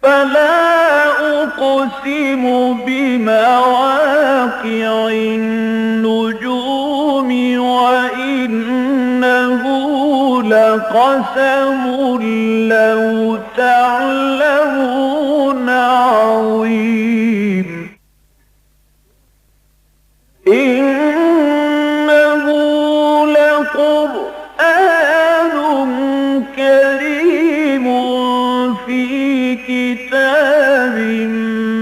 فلا أقسم بمواقع النجوم وإنه لقسم لو تعلمون عظيم إنه لقرآن كريم في كتاب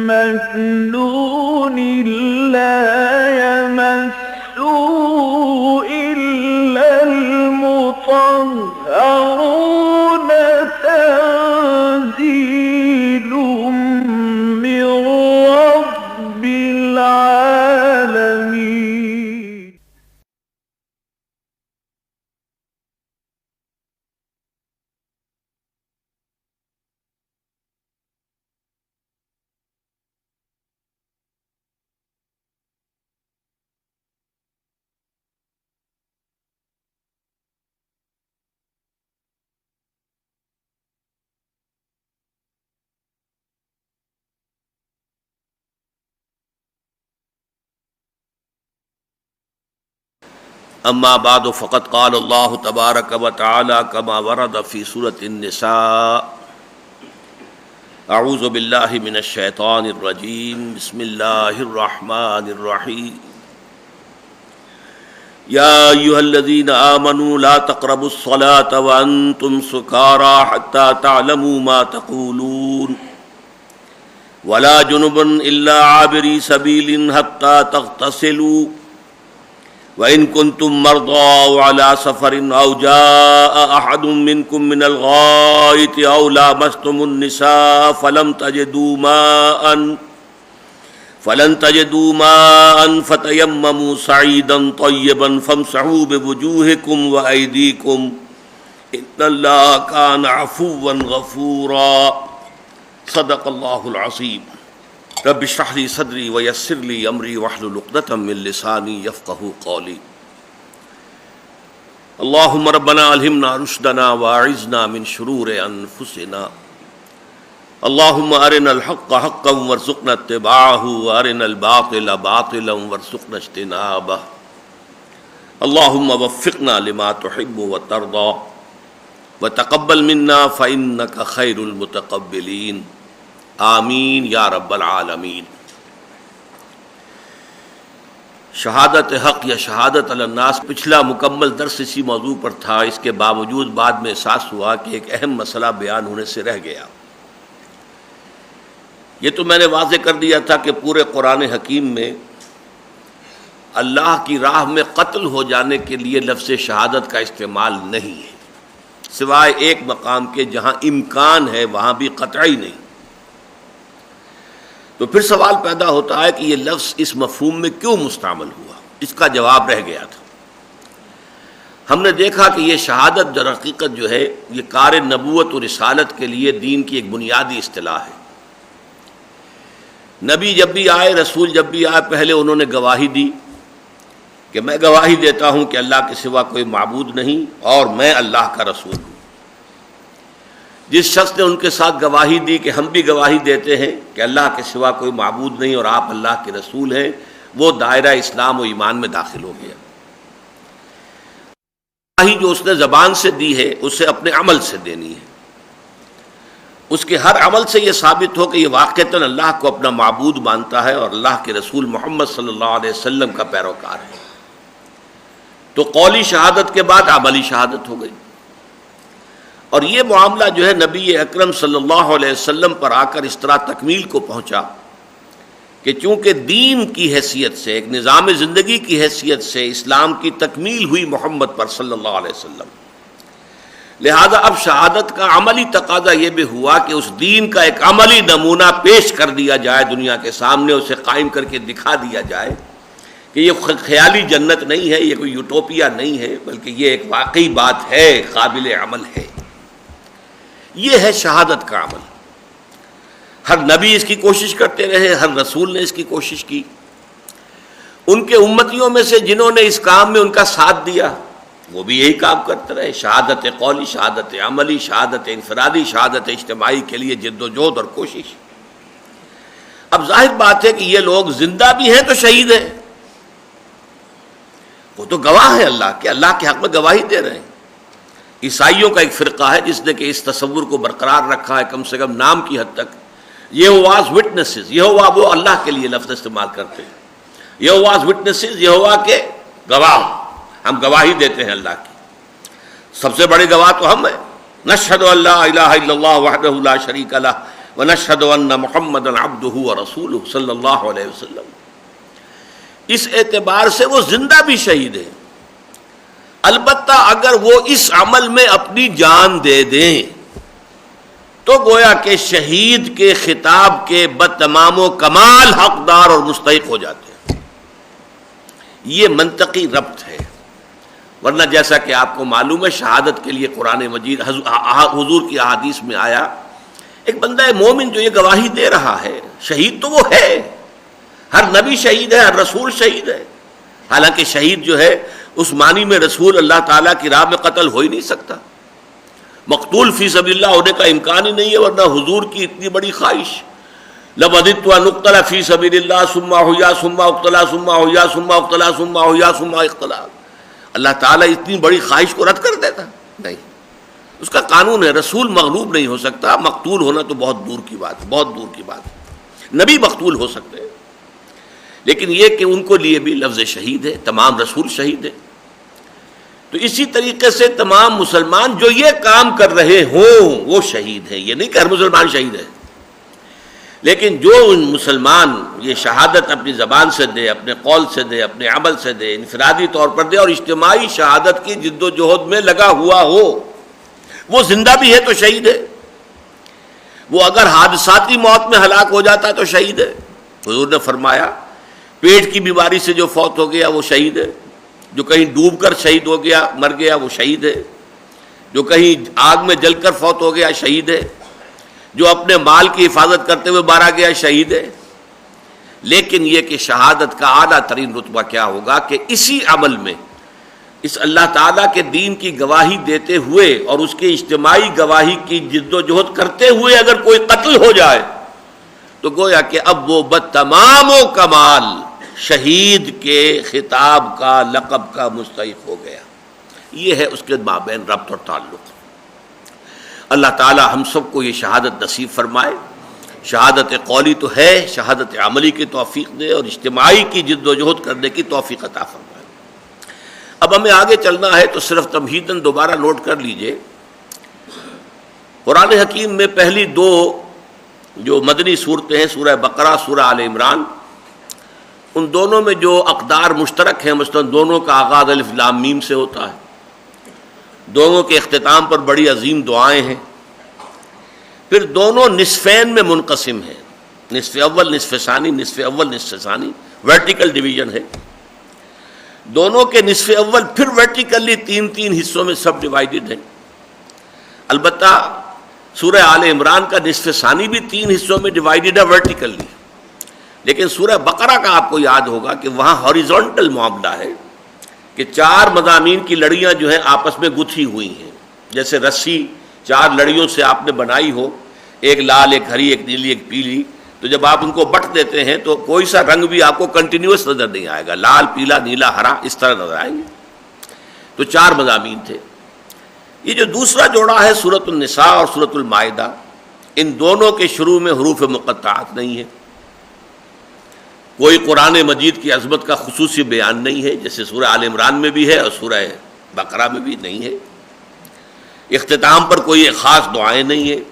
مكنون لا يمسه إلا المطهرون تنزيل من رب العالمين. اما بعد فقد قال اللہ تبارک و تعالی کما ورد فی سورۃ النساء اعوذ باللہ من الشیطان الرجیم بسم اللہ الرحمن الرحیم یا ایھا الذین آمنوا لا تقربوا الصلاة وانتم سکارى حتى تعلموا ما تقولون ولا جنبا الا عابری سبیل حتى تغتسلوا وَإِن كُنتُم مَّرْضَىٰ أَوْ عَلَىٰ سَفَرٍ أَوْ جَاءَ أَحَدٌ مِّنكُم مِّنَ الْغَائِطِ أَوْ لَامَسْتُمُ النِّسَاءَ فَلَمْ تَجِدُوا مَاءً فَتَيَمَّمُوا صَعِيدًا طَيِّبًا فَامْسَحُوا بِوُجُوهِكُمْ وَأَيْدِيكُمْ إِنَّ اللَّهَ كَانَ عَفُوًّا غَفُورًا صدق اللہ العظیم. رب اشرح لي صدری ویسر لي امری واحلل عقدۃ من لسانی یفقہوا قولی. اللهم ربنا الہمنا رشدنا واعذنا من شرور انفسنا. اللهم ارنا الحق حقا وارزقنا اتباعه وارنا الباطل باطلا وارزقنا اجتنابه. اللهم وفقنا لما تحب وترضى وتقبل منا فإنك خير المتقبلين. آمین یا رب العالمین. شہادت حق یا شہادت علی الناس پچھلا مکمل درس اسی موضوع پر تھا. اس کے باوجود بعد میں احساس ہوا کہ ایک اہم مسئلہ بیان ہونے سے رہ گیا. یہ تو میں نے واضح کر دیا تھا کہ پورے قرآن حکیم میں اللہ کی راہ میں قتل ہو جانے کے لیے لفظ شہادت کا استعمال نہیں ہے، سوائے ایک مقام کے جہاں امکان ہے وہاں بھی قطعی نہیں. تو پھر سوال پیدا ہوتا ہے کہ یہ لفظ اس مفہوم میں کیوں مستعمل ہوا؟ اس کا جواب رہ گیا تھا. ہم نے دیکھا کہ یہ شہادت در حقیقت جو ہے یہ کار نبوت و رسالت کے لیے دین کی ایک بنیادی اصطلاح ہے. نبی جب بھی آئے، رسول جب بھی آئے، پہلے انہوں نے گواہی دی کہ میں گواہی دیتا ہوں کہ اللہ کے سوا کوئی معبود نہیں اور میں اللہ کا رسول ہوں. جس شخص نے ان کے ساتھ گواہی دی کہ ہم بھی گواہی دیتے ہیں کہ اللہ کے سوا کوئی معبود نہیں اور آپ اللہ کے رسول ہیں، وہ دائرہ اسلام و ایمان میں داخل ہو گیا. گواہی جو اس نے زبان سے دی ہے اسے اپنے عمل سے دینی ہے. اس کے ہر عمل سے یہ ثابت ہو کہ یہ واقعتاً اللہ کو اپنا معبود مانتا ہے اور اللہ کے رسول محمد صلی اللہ علیہ وسلم کا پیروکار ہے. تو قولی شہادت کے بعد عملی شہادت ہو گئی. اور یہ معاملہ جو ہے نبی اکرم صلی اللہ علیہ وسلم پر آ کر اس طرح تکمیل کو پہنچا کہ چونکہ دین کی حیثیت سے، ایک نظام زندگی کی حیثیت سے اسلام کی تکمیل ہوئی محمد پر صلی اللہ علیہ وسلم، لہذا اب شہادت کا عملی تقاضا یہ بھی ہوا کہ اس دین کا ایک عملی نمونہ پیش کر دیا جائے دنیا کے سامنے، اسے قائم کر کے دکھا دیا جائے کہ یہ خیالی جنت نہیں ہے، یہ کوئی یوٹوپیا نہیں ہے، بلکہ یہ ایک واقعی بات ہے، قابل عمل ہے. یہ ہے شہادت کا عمل. ہر نبی اس کی کوشش کرتے رہے، ہر رسول نے اس کی کوشش کی. ان کے امتیوں میں سے جنہوں نے اس کام میں ان کا ساتھ دیا، وہ بھی یہی کام کرتے رہے، شہادت قولی، شہادت عملی، شہادت انفرادی، شہادت اجتماعی کے لیے جد و جہد اور کوشش۔ اب ظاہر بات ہے کہ یہ لوگ زندہ بھی ہیں تو شہید ہیں، وہ تو گواہ ہیں اللہ کے حق میں گواہی دے رہے ہیں۔ عیسائیوں کا ایک فرقہ ہے جس نے کہ اس تصور کو برقرار رکھا ہے، کم سے کم نام کی حد تک، یہوواز وٹنسز، یہووا وہ اللہ کے لیے لفظ استعمال کرتے ہیں، یہوواز وٹنسز، یہووا کے گواہ، ہم گواہی دیتے ہیں اللہ کی، سب سے بڑے گواہ تو ہم ہیں، نشہد ان لا الہ الا اللہ وحدہ لا شریک لہ ونشہد ان محمدا عبدہ ورسولہ صلی اللہ علیہ وسلم۔ اس اعتبار سے وہ زندہ بھی شہید ہیں، البتہ اگر وہ اس عمل میں اپنی جان دے دیں تو گویا کہ شہید کے خطاب کے بتمام و کمال حقدار اور مستحق ہو جاتے ہیں۔ یہ منطقی ربط ہے، ورنہ جیسا کہ آپ کو معلوم ہے شہادت کے لیے قرآن مجید حضور کی احادیث میں آیا، ایک بندہ مومن جو یہ گواہی دے رہا ہے، شہید تو وہ ہے، ہر نبی شہید ہے، ہر رسول شہید ہے، حالانکہ شہید جو ہے اس معنی میں رسول اللہ تعالیٰ کی راہ میں قتل ہو ہی نہیں سکتا، مقتول فی سبیل اللہ ہونے کا امکان ہی نہیں ہے، ورنہ حضور کی اتنی بڑی خواہش، لَوَدِدتُّ أَنْ أُقْتَلَ فِي سَبِيلِ اللَّهِ ثُمَّ أُحْيَا ثُمَّ أُقْتَلَ ثُمَّ أُحْيَا ثُمَّ أُقْتَلَ ثُمَّ أُحْيَا ثُمَّ أُقْتَلَ۔ اللہ تعالیٰ اتنی بڑی خواہش کو رد کر دیتا نہیں، اس کا قانون ہے، رسول مغلوب نہیں ہو سکتا، مقتول ہونا تو بہت دور کی بات ہے، بہت دور کی بات ہے، نبی مقتول ہو سکتے ہیں، لیکن یہ کہ ان کو لیے بھی لفظ شہید ہے، تمام رسول شہید ہیں۔ تو اسی طریقے سے تمام مسلمان جو یہ کام کر رہے ہوں وہ شہید ہیں، یہ نہیں کہ ہر مسلمان شہید ہے، لیکن جو ان مسلمان یہ شہادت اپنی زبان سے دے، اپنے قول سے دے، اپنے عمل سے دے، انفرادی طور پر دے اور اجتماعی شہادت کی جد و جہد میں لگا ہوا ہو، وہ زندہ بھی ہے تو شہید ہے، وہ اگر حادثاتی موت میں ہلاک ہو جاتا ہے تو شہید ہے۔ حضور نے فرمایا پیٹ کی بیماری سے جو فوت ہو گیا وہ شہید ہے، جو کہیں ڈوب کر شہید ہو گیا مر گیا وہ شہید ہے، جو کہیں آگ میں جل کر فوت ہو گیا شہید ہے، جو اپنے مال کی حفاظت کرتے ہوئے مارا گیا شہید ہے۔ لیکن یہ کہ شہادت کا اعلیٰ ترین رتبہ کیا ہوگا کہ اسی عمل میں اس اللہ تعالیٰ کے دین کی گواہی دیتے ہوئے اور اس کے اجتماعی گواہی کی جد و جہد کرتے ہوئے اگر کوئی قتل ہو جائے تو گویا کہ اب وہ بتمام و کمال شہید کے خطاب کا، لقب کا مستحق ہو گیا۔ یہ ہے اس کے مابین ربط اور تعلق۔ اللہ تعالی ہم سب کو یہ شہادت نصیب فرمائے، شہادت قولی تو ہے، شہادت عملی کی توفیق دے اور اجتماعی کی جد و جہد کرنے کی توفیق عطا فرمائے۔ اب ہمیں آگے چلنا ہے تو صرف تمہیداً دوبارہ نوٹ کر لیجئے، قرآن حکیم میں پہلی دو جو مدنی صورتیں ہیں، سورہ بقرہ، سورہ آل عمران، ان دونوں میں جو اقدار مشترک ہیں، مثلاً دونوں کا آغاز الف لام میم سے ہوتا ہے، دونوں کے اختتام پر بڑی عظیم دعائیں ہیں، پھر دونوں نصفین میں منقسم ہیں، نصف اول نصف ثانی، نصف اول نصف ثانی، ورٹیکل ڈویژن ہے، دونوں کے نصف اول پھر ورٹیکلی تین تین حصوں میں سب ڈیوائیڈڈ ہیں۔ البتہ سورہ آل عمران کا نصف ثانی بھی تین حصوں میں ڈیوائیڈڈ ہے ورٹیکلی، لیکن سورہ بقرہ کا آپ کو یاد ہوگا کہ وہاں ہاریزونٹل معاملہ ہے کہ چار مضامین کی لڑیاں جو ہیں آپس میں گتھی ہوئی ہیں، جیسے رسی چار لڑیوں سے آپ نے بنائی ہو، ایک لال، ایک ہری، ایک نیلی، ایک پیلی، تو جب آپ ان کو بٹ دیتے ہیں تو کوئی سا رنگ بھی آپ کو کنٹینیوس نظر نہیں آئے گا، لال، پیلا، نیلا، ہرا اس طرح نظر آئیں گے۔ تو چار مضامین تھے۔ یہ جو دوسرا جوڑا ہے سورۃ النساء اور سورۃ المائدہ، ان دونوں کے شروع میں حروف مقطعات نہیں ہیں، کوئی قرآن مجید کی عظمت کا خصوصی بیان نہیں ہے، جیسے سورہ آل عمران میں بھی ہے اور سورہ بقرہ میں بھی نہیں ہے، اختتام پر کوئی خاص دعائیں نہیں ہیں،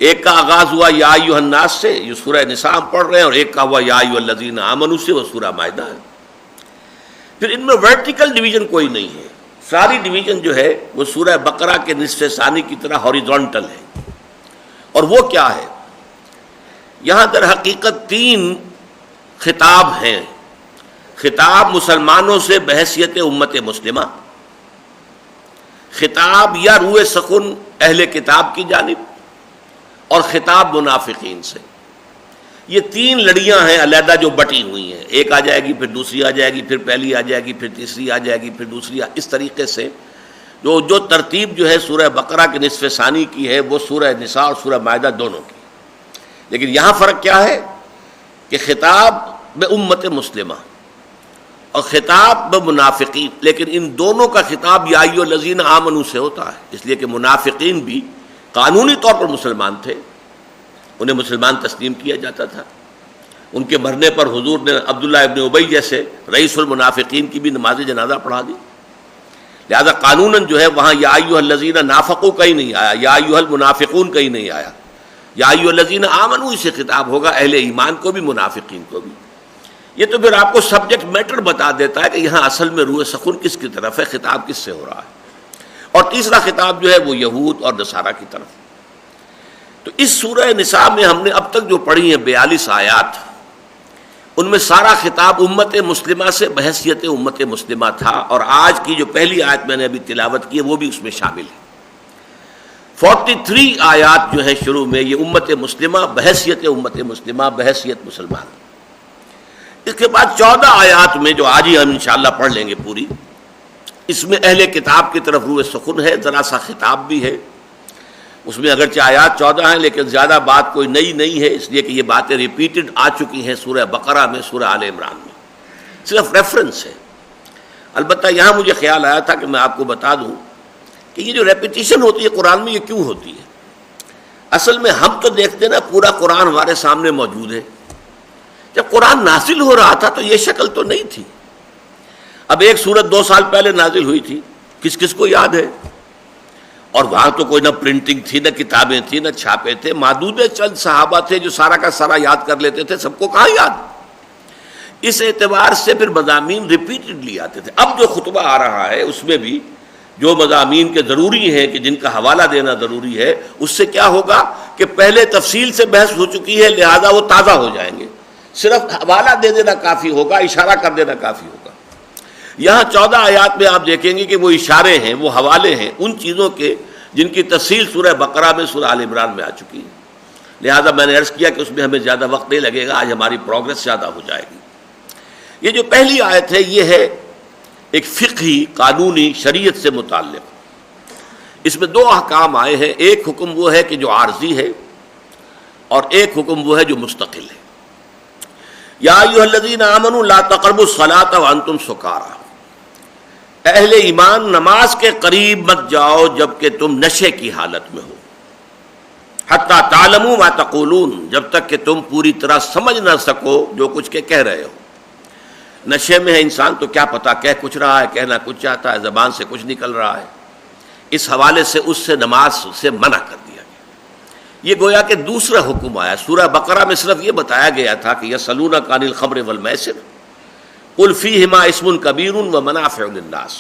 ایک کا آغاز ہوا یا ایھا الناس سے، یہ سورہ نساء ہم پڑھ رہے ہیں، اور ایک کا ہوا یا ایھا الذین آمنوا سے، وہ سورہ مائدہ ہے۔ پھر ان میں ورٹیکل ڈویژن کوئی نہیں ہے، ساری ڈویژن جو ہے وہ سورہ بقرہ کے نصف ثانی کی طرح ہاریزونٹل ہے۔ اور وہ کیا ہے؟ یہاں در حقیقت تین خطاب ہیں، خطاب مسلمانوں سے بحیثیت امت مسلمہ، خطاب یا روح سخن اہل کتاب کی جانب، اور خطاب منافقین سے۔ یہ تین لڑیاں ہیں علیحدہ جو بٹی ہوئی ہیں، ایک آ جائے گی، پھر دوسری آ جائے گی، پھر پہلی آ جائے گی، پھر تیسری آ جائے گی، پھر دوسری اس طریقے سے جو ترتیب جو ہے سورہ بقرہ کے نصف ثانی کی ہے وہ سورہ نساء اور سورہ مائدہ دونوں کی. لیکن یہاں فرق کیا ہے کہ خطاب میں امت مسلمہ اور خطاب میں منافقین، لیکن ان دونوں کا خطاب یا ایھا الذین آمنوا سے ہوتا ہے، اس لیے کہ منافقین بھی قانونی طور پر مسلمان تھے، انہیں مسلمان تسلیم کیا جاتا تھا. ان کے مرنے پر حضور نے عبداللہ ابن ابی جیسے رئیس المنافقین کی بھی نماز جنازہ پڑھا دی. لہذا قانوناً جو ہے وہاں یا ایھا الذین نافقوا کہیں نہیں آیا، یا ایھا المنافقون کہیں نہیں آیا، یا ایھا الذین آمنوا سے خطاب ہوگا اہل ایمان کو بھی منافقین کو بھی. یہ تو پھر آپ کو سبجیکٹ میٹر بتا دیتا ہے کہ یہاں اصل میں روح سخن کس کی طرف ہے، خطاب کس سے ہو رہا ہے. اور تیسرا خطاب جو ہے وہ یہود اور نصارہ کی طرف. تو اس سورہ نساء میں ہم نے اب تک جو پڑھی ہیں 42 آیات، ان میں سارا خطاب امت مسلمہ سے بحیثیت امت مسلمہ تھا، اور آج کی جو پہلی آیت میں نے ابھی تلاوت کی ہے وہ بھی اس میں شامل ہے. 43 آیات جو ہیں شروع میں یہ امت مسلمہ بحیثیت امت مسلمہ بحیثیت مسلمان. اس کے بعد 14 آیات میں جو آج ہی ہم انشاءاللہ پڑھ لیں گے پوری، اس میں اہل کتاب کی طرف روح سخن ہے، ذرا سا خطاب بھی ہے. اس میں اگرچہ آیات 14 ہیں لیکن زیادہ بات کوئی نئی نہیں ہے، اس لیے کہ یہ باتیں ریپیٹڈ آ چکی ہیں سورہ بقرہ میں، سورہ آل عمران میں، صرف ریفرنس ہے. البتہ یہاں مجھے خیال آیا تھا کہ میں آپ کو بتا دوں کہ یہ جو ریپیٹیشن ہوتی ہے قرآن میں یہ کیوں ہوتی ہے. اصل میں ہم تو دیکھتے ہیں نا پورا قرآن ہمارے سامنے موجود ہے. جب قرآن نازل ہو رہا تھا تو یہ شکل تو نہیں تھی. اب ایک سورت 2 سال پہلے نازل ہوئی تھی، کس کس کو یاد ہے؟ اور وہاں تو کوئی نہ پرنٹنگ تھی، نہ کتابیں تھیں، نہ چھاپے تھے، محدود چند صحابہ تھے جو سارا کا سارا یاد کر لیتے تھے، سب کو کہاں یاد. اس اعتبار سے پھر مضامین ریپیٹڈلی آتے تھے. اب جو خطبہ آ رہا ہے اس میں بھی جو مضامین کے ضروری ہیں کہ جن کا حوالہ دینا ضروری ہے، اس سے کیا ہوگا کہ پہلے تفصیل سے بحث ہو چکی ہے، لہذا وہ تازہ ہو جائیں گے. صرف حوالہ دے دینا کافی ہوگا، اشارہ کر دینا کافی ہوگا. یہاں 14 آیات میں آپ دیکھیں گے کہ وہ اشارے ہیں، وہ حوالے ہیں ان چیزوں کے جن کی تفصیل سورہ بقرہ میں، سورہ آل عمران میں آ چکی ہے. لہذا میں نے عرض کیا کہ اس میں ہمیں زیادہ وقت نہیں لگے گا، آج ہماری پروگرس زیادہ ہو جائے گی. یہ جو پہلی آیت ہے یہ ہے ایک فقہی قانونی شریعت سے متعلق. اس میں 2 احکام آئے ہیں، ایک حکم وہ ہے کہ جو عارضی ہے اور ایک حکم وہ ہے جو مستقل ہے. یا ایھا الذین آمنوا لا تقربوا الصلاۃ وانتم سکارى، اہل ایمان نماز کے قریب مت جاؤ جبکہ تم نشے کی حالت میں ہو. حتی تعلموا ما تقولون، جب تک کہ تم پوری طرح سمجھ نہ سکو جو کچھ کہ کہہ رہے ہو. نشے میں ہے انسان تو کیا پتا کہہ کچھ رہا ہے، کہنا کچھ چاہتا ہے، زبان سے کچھ نکل رہا ہے. اس حوالے سے اس سے نماز سے منع کر دیا گیا. یہ گویا کہ دوسرا حکم آیا. سورہ بقرہ میں صرف یہ بتایا گیا تھا کہ یسألونک عن الخمر والمیسر قل فیہما اسم کبیر ومنافع للناس.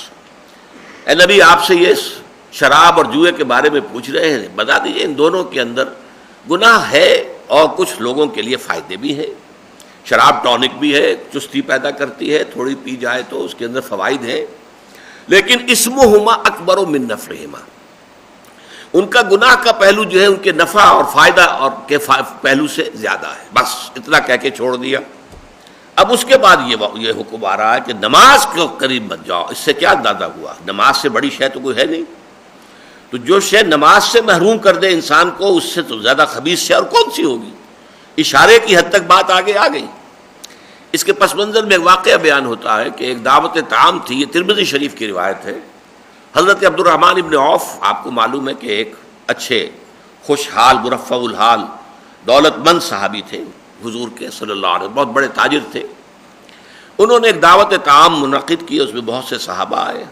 اے نبی آپ سے یہ شراب اور جوئے کے بارے میں پوچھ رہے ہیں، بتا دیجئے ان دونوں کے اندر گناہ ہے اور کچھ لوگوں کے لیے فائدے بھی ہیں. شراب ٹونک بھی ہے، چستی پیدا کرتی ہے، تھوڑی پی جائے تو اس کے اندر فوائد ہیں، لیکن اسمہما اکبر من نفعہما، ان کا گناہ کا پہلو جو ہے ان کے نفع اور فائدہ اور کے پہلو سے زیادہ ہے. بس اتنا کہہ کے چھوڑ دیا. اب اس کے بعد یہ حکم آ رہا ہے کہ نماز کے قریب مت جاؤ. اس سے کیا اندازہ ہوا؟ نماز سے بڑی شے تو کوئی ہے نہیں. تو جو شے نماز سے محروم کر دے انسان کو، اس سے تو زیادہ خبیث شے اور کون سی ہوگی. اشارے کی حد تک بات آگے آ گئی. اس کے پس منظر میں ایک واقعہ بیان ہوتا ہے کہ ایک دعوت طعام تھی. یہ ترمذی شریف کی روایت ہے. حضرت عبد الرحمن ابن عوف، آپ کو معلوم ہے کہ ایک اچھے خوشحال مرفع الحال دولت مند صحابی تھے حضور کے صلی اللہ علیہ وسلم، بہت بڑے تاجر تھے. انہوں نے ایک دعوت طعام منعقد کی، اس میں بہت سے صحابہ آئے.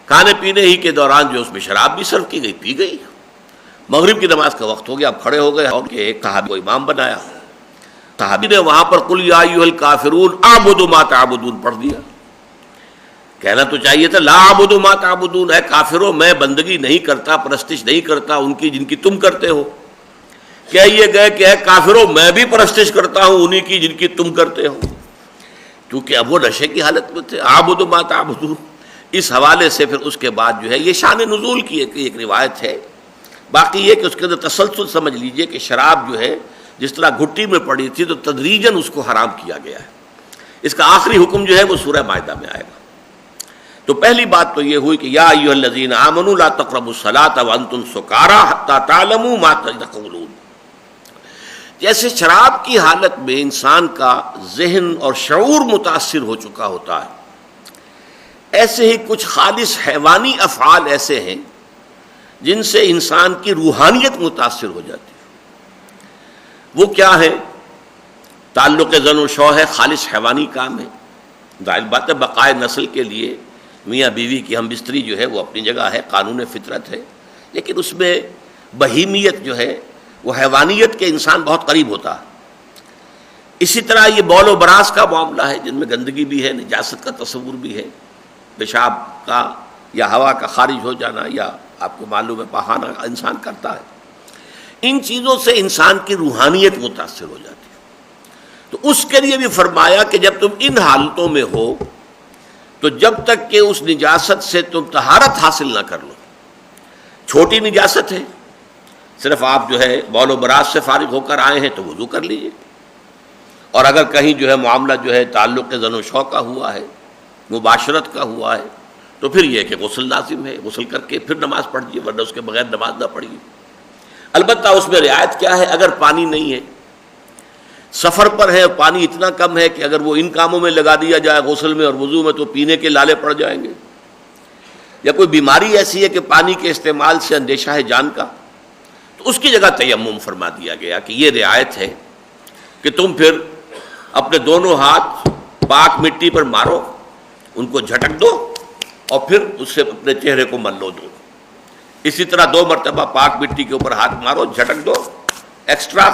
کھانے پینے ہی کے دوران جو اس میں شراب بھی سرو کی گئی، پی گئی. مغرب کی نماز کا وقت ہو گیا، اب کھڑے ہو گئے اور ایک صحابی کو امام بنایا. صحابی نے وہاں پر قل یا ایھا الکافرون اعبد ما تعبدون پڑھ دیا. کہنا تو چاہیے تھا لا اعبد ما تعبدون، اے کافروں میں بندگی نہیں کرتا، پرستش نہیں کرتا ان کی جن کی تم کرتے ہو. کہیے گئے کہ اے کافروں میں بھی پرستش کرتا ہوں انہی کی جن کی تم کرتے ہو، کیونکہ اب وہ نشے کی حالت میں تھے. اعبد ما تعبدون. اس حوالے سے پھر اس کے بعد جو ہے یہ شان نزول کی ایک روایت ہے. باقی یہ کہ اس کے اندر تسلسل سمجھ لیجئے کہ شراب جو ہے جس طرح گھٹی میں پڑی تھی تو تدریجاً اس کو حرام کیا گیا ہے. اس کا آخری حکم جو ہے وہ سورہ مائدہ میں آئے گا. تو پہلی بات تو یہ ہوئی کہ یا ایھا الذین آمنوا لا تقربوا الصلاۃ وانتم سکارى حتى تعلموا ما تقولون. جیسے شراب کی حالت میں انسان کا ذہن اور شعور متاثر ہو چکا ہوتا ہے، ایسے ہی کچھ خالص حیوانی افعال ایسے ہیں جن سے انسان کی روحانیت متاثر ہو جاتی ہے. وہ کیا ہے؟ تعلق زن و شو ہے، خالص حیوانی کام ہے. ظاہر بات ہے بقائے نسل کے لیے میاں بیوی کی ہم بستری جو ہے وہ اپنی جگہ ہے، قانون فطرت ہے، لیکن اس میں بہیمیت جو ہے وہ حیوانیت کے انسان بہت قریب ہوتا ہے. اسی طرح یہ بول و براز کا معاملہ ہے جن میں گندگی بھی ہے، نجاست کا تصور بھی ہے، پیشاب کا یا ہوا کا خارج ہو جانا، یا آپ کو معلوم ہے پہانا انسان کرتا ہے. ان چیزوں سے انسان کی روحانیت متاثر ہو جاتی ہے. تو اس کے لیے بھی فرمایا کہ جب تم ان حالتوں میں ہو تو جب تک کہ اس نجاست سے تم طہارت حاصل نہ کر لو. چھوٹی نجاست ہے، صرف آپ جو ہے بول و براز سے فارغ ہو کر آئے ہیں تو وضو کر لیجئے. اور اگر کہیں جو ہے معاملہ جو ہے تعلق زن و شو کا ہوا ہے، مباشرت کا ہوا ہے، تو پھر یہ کہ غسل لازم ہے، غسل کر کے پھر نماز پڑھیے، ورنہ اس کے بغیر نماز نہ پڑھیے. البتہ اس میں رعایت کیا ہے؟ اگر پانی نہیں ہے، سفر پر ہے، پانی اتنا کم ہے کہ اگر وہ ان کاموں میں لگا دیا جائے غسل میں اور وضو میں تو پینے کے لالے پڑ جائیں گے، یا کوئی بیماری ایسی ہے کہ پانی کے استعمال سے اندیشہ ہے جان کا، تو اس کی جگہ تیمم فرما دیا گیا کہ یہ رعایت ہے کہ تم پھر اپنے دونوں ہاتھ پاک مٹی پر مارو، ان کو جھٹک دو اور پھر اس سے اپنے چہرے کو ملو دو. اسی طرح 2 مرتبہ پاک مٹی کے اوپر ہاتھ مارو، جھٹک دو، ایکسٹرا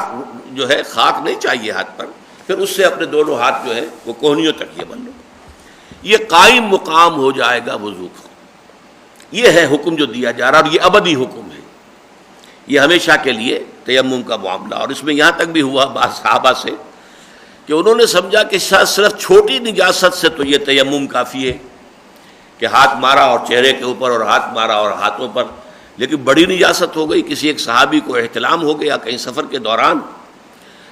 جو ہے خاک نہیں چاہیے ہاتھ پر، پھر اس سے اپنے دونوں ہاتھ جو ہے وہ کوہنیوں تک یہ مل لو. یہ قائم مقام ہو جائے گا وضو کا. یہ ہے حکم جو دیا جا رہا، اور یہ ابدی حکم ہے، یہ ہمیشہ کے لیے تیمم کا معاملہ. اور اس میں یہاں تک بھی ہوا بعض صحابہ سے کہ انہوں نے سمجھا کہ صرف چھوٹی نجاست سے تو یہ تیمم کافی ہے کہ ہاتھ مارا اور چہرے کے اوپر اور ہاتھ مارا اور ہاتھوں پر، لیکن بڑی نجاست ہو گئی، کسی ایک صحابی کو احتلام ہو گیا کہیں سفر کے دوران،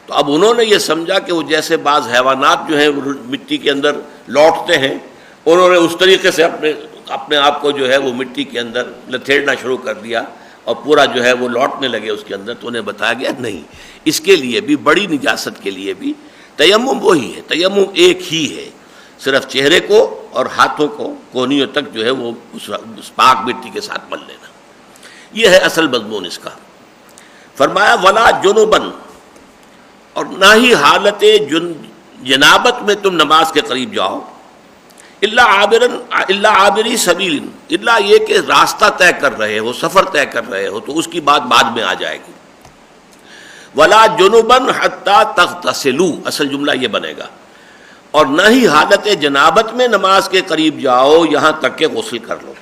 تو اب انہوں نے یہ سمجھا کہ وہ جیسے بعض حیوانات جو ہیں مٹی کے اندر لوٹتے ہیں، انہوں نے اس طریقے سے اپنے آپ کو جو ہے وہ مٹی کے اندر لتھیڑنا شروع کر دیا اور پورا جو ہے وہ لوٹنے لگے اس کے اندر. تو انہیں بتایا گیا نہیں، اس کے لیے بھی بڑی نجاست کے لیے بھی تیمم وہی ہے، تیمم ایک ہی ہے، صرف چہرے کو اور ہاتھوں کو کونیوں تک جو ہے وہ اس پاک مٹی کے ساتھ مل لینا. یہ ہے اصل مضمون اس کا. فرمایا ولا جنوبن، اور نہ ہی حالت جنابت میں تم نماز کے قریب جاؤ، الا عابری سبیل، الا یہ کہ راستہ طے کر رہے ہو، سفر طے کر رہے ہو، تو اس کی بات بعد میں آ جائے گی. ولا جنوبن حتی تغتسلوا، اصل جملہ یہ بنے گا. اور نہ ہی حالت جنابت میں نماز کے قریب جاؤ یہاں تک کہ غسل کر لو.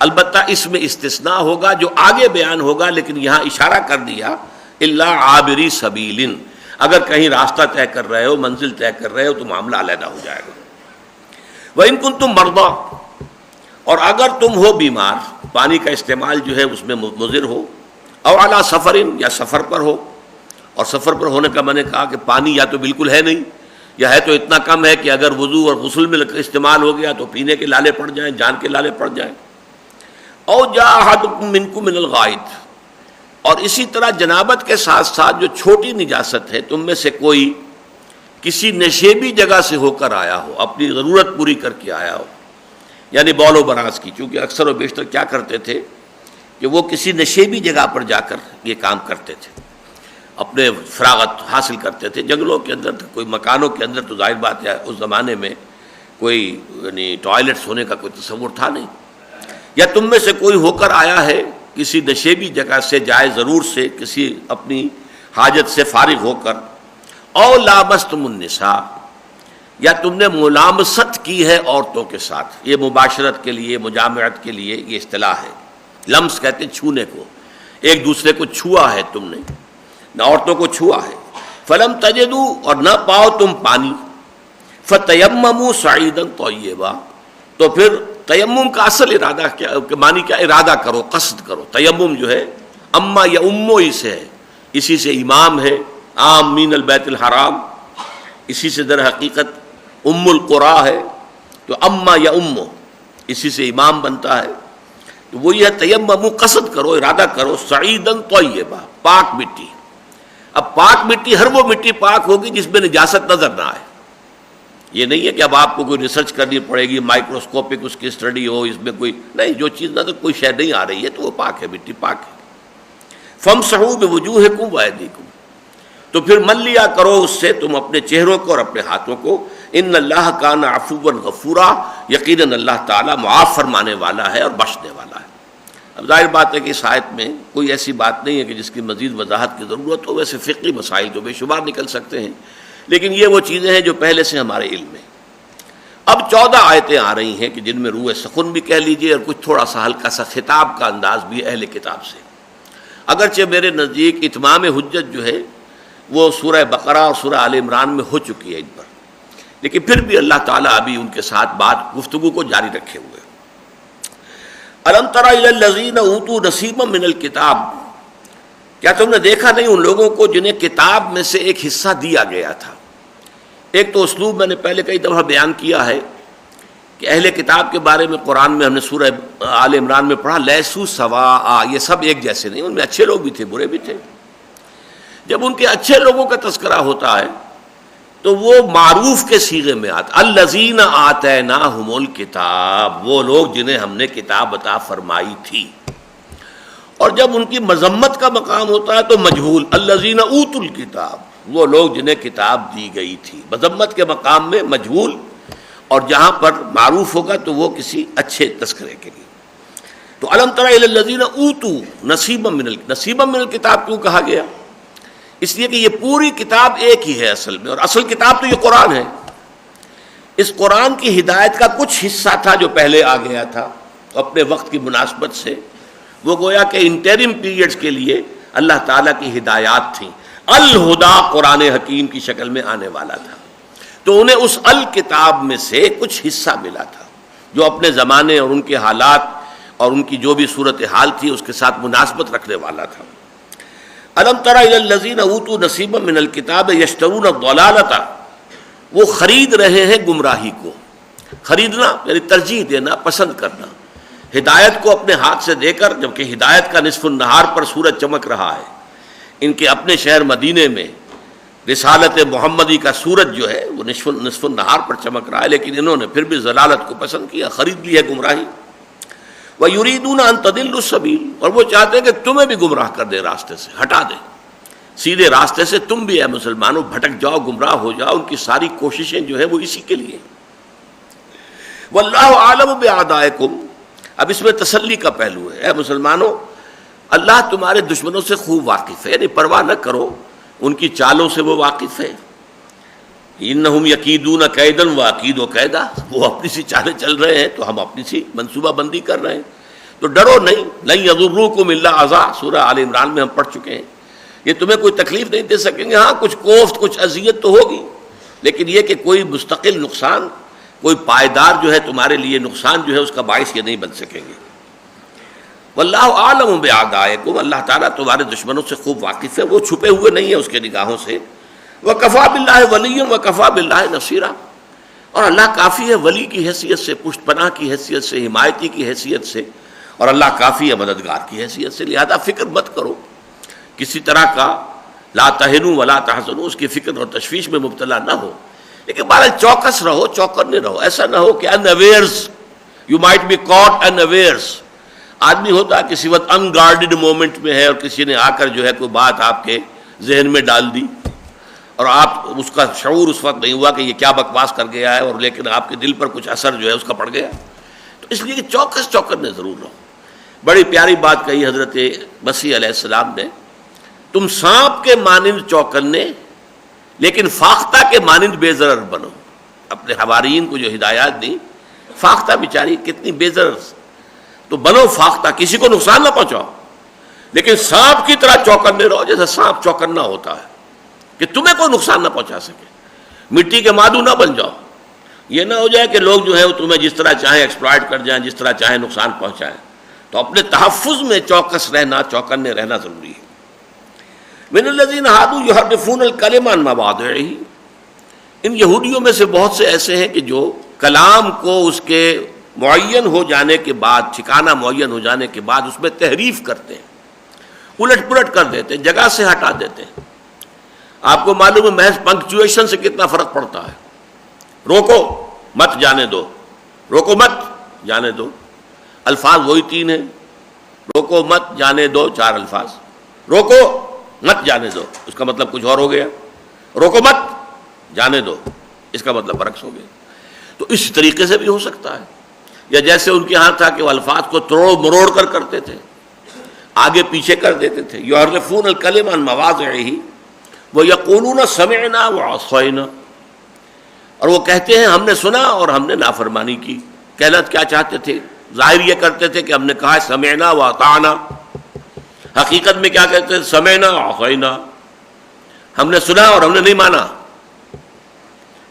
البتہ اس میں استثناء ہوگا جو آگے بیان ہوگا، لیکن یہاں اشارہ کر دیا الا عابری سبیل، اگر کہیں راستہ طے کر رہے ہو، منزل طے کر رہے ہو تو معاملہ علیحدہ ہو جائے گا. وَإِن كُنتُم مَرْضَىٰ، اور اگر تم ہو بیمار، پانی کا استعمال جو ہے اس میں مضر ہو، او علی سفر، یا سفر پر ہو. اور سفر پر ہونے کا میں نے کہا کہ پانی یا تو بالکل ہے نہیں، یا ہے تو اتنا کم ہے کہ اگر وضو اور غسل میں استعمال ہو گیا تو پینے کے لالے پڑ جائیں، جان کے لالے پڑ جائیں. او جاء احدکم منکم من الغائط، اور اسی طرح جنابت کے ساتھ ساتھ جو چھوٹی نجاست ہے، تم میں سے کوئی کسی نشیبی جگہ سے ہو کر آیا ہو، اپنی ضرورت پوری کر کے آیا ہو، یعنی بول و براز کی. چونکہ اکثر و بیشتر کیا کرتے تھے کہ وہ کسی نشیبی جگہ پر جا کر یہ کام کرتے تھے، اپنے فراغت حاصل کرتے تھے. جنگلوں کے اندر کوئی مکانوں کے اندر تو ظاہر بات ہے اس زمانے میں کوئی یعنی ٹوائلٹس ہونے کا کوئی تصور تھا نہیں. یا تم میں سے کوئی ہو کر آیا ہے کسی نشیبی جگہ سے، جائے ضرور سے، کسی اپنی حاجت سے فارغ ہو کر. او لامستم النساء، یا تم نے ملامست کی ہے عورتوں کے ساتھ. یہ مباشرت کے لیے، مجامعت کے لیے یہ اصطلاح ہے. لمس کہتے ہیں چھونے کو، ایک دوسرے کو چھوا ہے تم نے، نہ عورتوں کو چھوا ہے. فلم تجدوا، اور نہ پاؤ تم پانی، فتیمموا صعیدا طیبا، تو پھر تیمم کا اصل ارادہ کیا، معنی کیا؟ ارادہ کرو، قصد کرو. تیمم جو ہے اما یا امو ہی سے ہے اسی سے امام ہے، آمین البیت الحرام، اسی سے در حقیقت ام القرا ہے، تو اما یا امو اسی سے امام بنتا ہے. تو وہ یہ تیممو، قصد کرو، ارادہ کرو، سعیدن طیبہ، پاک مٹی. اب پاک مٹی، ہر وہ مٹی پاک ہوگی جس میں نجاست نظر نہ آئے. یہ نہیں ہے کہ اب آپ کو کوئی ریسرچ کرنی پڑے گی، مائکروسکوپک اس کی اسٹڈی ہو، اس میں کوئی نہیں، جو چیز نہ تو کوئی شے نہیں آ رہی ہے تو وہ پاک ہے، مٹی پاک ہے. فامسحوا بوجوہکم وایدیکم، تو پھر مل لیا کرو اس سے تم اپنے چہروں کو اور اپنے ہاتھوں کو. ان اللہ کان عفوا غفورا، یقیناً اللہ تعالیٰ معاف فرمانے والا ہے اور بخشنے والا ہے. اب ظاہر بات ہے کہ اس آیت میں کوئی ایسی بات نہیں ہے کہ جس کی مزید وضاحت کی ضرورت ہو. ویسے فقہی مسائل تو بے شمار نکل سکتے ہیں، لیکن یہ وہ چیزیں ہیں جو پہلے سے ہمارے علم میں. اب 14 آیتیں آ رہی ہیں کہ جن میں روح سخن بھی کہہ لیجئے اور کچھ تھوڑا سا ہلکا سا خطاب کا انداز بھی اہل کتاب سے. اگرچہ میرے نزدیک اتمام حجت جو ہے وہ سورہ بقرہ اور سورہ آل عمران میں ہو چکی ہے ان پر، لیکن پھر بھی اللہ تعالیٰ ابھی ان کے ساتھ بات گفتگو کو جاری رکھے ہوئے. الم تر الی الذین اوتوا نصیبا من الکتاب، کیا تم نے دیکھا نہیں ان لوگوں کو جنہیں کتاب میں سے ایک حصہ دیا گیا تھا. ایک تو اسلوب میں نے پہلے کئی دفعہ بیان کیا ہے کہ اہل کتاب کے بارے میں قرآن میں ہم نے سورہ آل عمران میں پڑھا لیسو سواء، یہ سب ایک جیسے نہیں، ان میں اچھے لوگ بھی تھے برے بھی تھے. جب ان کے اچھے لوگوں کا تذکرہ ہوتا ہے تو وہ معروف کے صیغے میں آتا، الذین آتیناہم الکتاب، وہ لوگ جنہیں ہم نے کتاب عطا فرمائی تھی. اور جب ان کی مذمت کا مقام ہوتا ہے تو مجہول، الذین اوتوا الکتاب، وہ لوگ جنہیں کتاب دی گئی تھی. مذمت کے مقام میں مجہول، اور جہاں پر معروف ہوگا تو وہ کسی اچھے تذکرے کے لیے. تو الم تر الی الذین اوتوا نصیبا من الکتاب کیوں کہا گیا؟ اس لیے کہ یہ پوری کتاب ایک ہی ہے اصل میں، اور اصل کتاب تو یہ قرآن ہے. اس قرآن کی ہدایت کا کچھ حصہ تھا جو پہلے آ گیا تھا اپنے وقت کی مناسبت سے، وہ گویا کہ انٹرم پیریڈز کے لیے اللہ تعالیٰ کی ہدایات تھیں. الہدا قرآن حکیم کی شکل میں آنے والا تھا، تو انہیں اس الکتاب میں سے کچھ حصہ ملا تھا جو اپنے زمانے اور ان کے حالات اور ان کی جو بھی صورتحال تھی اس کے ساتھ مناسبت رکھنے والا تھا. الم تر الی الذین اوتوا نصیبا من الکتاب یشترون الضلالۃ، وہ خرید رہے ہیں گمراہی کو. خریدنا یعنی ترجیح دینا، پسند کرنا، ہدایت کو اپنے ہاتھ سے دے کر، جبکہ ہدایت کا نصف النہار پر سورج چمک رہا ہے. ان کے اپنے شہر مدینے میں رسالت محمدی کا سورج جو ہے وہ نصف النہار پر چمک رہا ہے، لیکن انہوں نے پھر بھی ضلالت کو پسند کیا، خرید لی ہے گمراہی. وَيُرِيدُونَ أَن تَضِلُّوا السَّبِيلَ، اور وہ چاہتے ہیں کہ تمہیں بھی گمراہ کر دے، راستے سے ہٹا دے، سیدھے راستے سے تم بھی اے مسلمانوں بھٹک جاؤ، گمراہ ہو جاؤ. ان کی ساری کوششیں جو ہیں وہ اسی کے لیے. وَاللَّهُ أَعْلَمُ بِأَعْدَائِكُمْ، اب اس میں تسلی کا پہلو ہے. اے مسلمانوں، اللہ تمہارے دشمنوں سے خوب واقف ہے، یعنی پرواہ نہ کرو، ان کی چالوں سے وہ واقف ہے. انہم یکیدون کیدا واکید کیدا، وہ اپنی سی چالیں چل رہے ہیں تو ہم اپنی سی منصوبہ بندی کر رہے ہیں. تو ڈرو نہیں. لن یضروکم الا اذى، سورہ آل عمران میں ہم پڑھ چکے ہیں. یہ تمہیں کوئی تکلیف نہیں دے سکیں گے. ہاں کچھ کوفت، کچھ اذیت تو ہوگی، لیکن یہ کہ کوئی مستقل نقصان، کوئی پائیدار جو ہے تمہارے لیے نقصان جو ہے اس کا باعث یہ نہیں بن سکیں گے. واللہ اعلم باعدائکم، اللہ تعالیٰ تمہارے دشمنوں سے خوب واقف ہے، وہ چھپے ہوئے نہیں ہیں اس کے نگاہوں سے. وکفیٰ باللہ ولیا وکفیٰ باللہ نصیرا، اور اللہ کافی ہے ولی کی حیثیت سے، پشت پناہ کی حیثیت سے، حمایتی کی حیثیت سے، اور اللہ کافی ہے مددگار کی حیثیت سے. لہذا فکر مت کرو کسی طرح کا، لا تہنوا ولا تحزنوا، اس کی فکر اور تشویش میں مبتلا نہ ہو، لیکن بہرحال چوکس رہو، چوکنے رہو. ایسا نہ ہو کہ ان اویئرز، یو مائٹ بی کاٹ ان اویئرز. آدمی ہوتا ہے کسی وقت ان گارڈڈ مومنٹ میں ہے اور کسی نے آ کر جو ہے کوئی بات آپ کے ذہن میں ڈال دی اور آپ اس کا شعور اس وقت نہیں ہوا کہ یہ کیا بکواس کر گیا ہے، اور لیکن آپ کے دل پر کچھ اثر جو ہے اس کا پڑ گیا. تو اس لیے چوکس چوکنے ضرور رہو. بڑی پیاری بات کہی حضرت مسیح علیہ السلام نے، تم سانپ کے مانند چوکنے لیکن فاختہ کے مانند بے ضرر بنو. اپنے حوارین کو جو ہدایات دی، فاختہ بیچاری کتنی بے ضرر، تو بنو فاختہ، کسی کو نقصان نہ پہنچاؤ، لیکن سانپ کی طرح چوکنے رہو جیسا سانپ چوکنا ہوتا ہے کہ تمہیں کوئی نقصان نہ پہنچا سکے. مٹی کے مادو نہ بن جاؤ. یہ نہ ہو جائے کہ لوگ جو ہے وہ تمہیں جس طرح چاہیں ایکسپلائٹ کر جائیں، جس طرح چاہیں نقصان پہنچائیں. تو اپنے تحفظ میں چوکس رہنا، چوکنے رہنا ضروری ہے. من الذین ہادوا یحرفون الکلم عن مواضعہ، ان یہودیوں میں سے بہت سے ایسے ہیں کہ جو کلام کو اس کے معین ہو جانے کے بعد، ٹھکانہ معین ہو جانے کے بعد اس میں تحریف کرتے ہیں، الٹ پلٹ کر دیتے ہیں، جگہ سے ہٹا دیتے ہیں۔ آپ کو معلوم ہے محض پنکچویشن سے کتنا فرق پڑتا ہے۔ روکو مت جانے دو، روکو مت جانے دو، الفاظ وہی تین ہیں، روکو مت جانے دو 4 الفاظ، روکو مت جانے دو اس کا مطلب کچھ اور ہو گیا، روکو مت جانے دو اس کا مطلب برعکس ہو گیا۔ تو اس طریقے سے بھی ہو سکتا ہے، یا جیسے ان کے ہاں تھا کہ وہ الفاظ کو توڑ مروڑ کر کرتے تھے، آگے پیچھے کر دیتے تھے۔ یحرفون الکلم عن مواضعہ ویقولون سمعنا وعصینا، اور وہ کہتے ہیں ہم نے سنا اور ہم نے نافرمانی کی۔ کہنا کیا چاہتے تھے؟ ظاہر یہ کرتے تھے کہ ہم نے کہا سمعنا واطعنا، حقیقت میں کیا کہتے تھے؟ سمعنا وعصینا، ہم نے سنا اور ہم نے نہیں مانا۔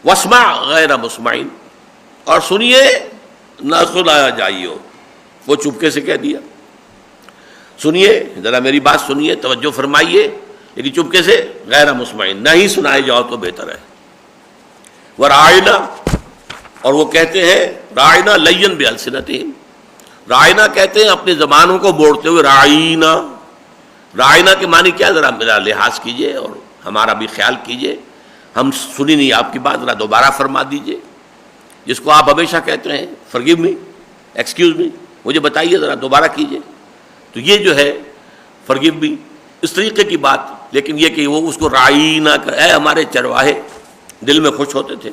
واسمع غیر مسمعین، اور سنیے نہ سنایا جائیے، وہ چپکے سے کہہ دیا، سنیے ذرا میری بات سنیے، توجہ فرمائیے، لیکن چپکے سے غیر مسمعین، نہ ہی سنائے جاؤ تو بہتر ہے۔ وراعنا، اور وہ کہتے ہیں راعنا لین بالسنتہم، راعنا کہتے ہیں اپنی زبانوں کو موڑتے ہوئے راعینا۔ راعنا کے معنی کیا؟ ذرا میرا لحاظ کیجئے اور ہمارا بھی خیال کیجئے، ہم سنی نہیں آپ کی بات، ذرا دوبارہ فرما دیجئے۔ جس کو آپ ہمیشہ کہتے ہیں فرگیو می، ایکسکیوز می، مجھے بتائیے ذرا دوبارہ کیجئے، تو یہ جو ہے فرگیو می اس طریقے کی بات، لیکن یہ کہ وہ اس کو راعینا کر، اے ہمارے چرواہے، دل میں خوش ہوتے تھے۔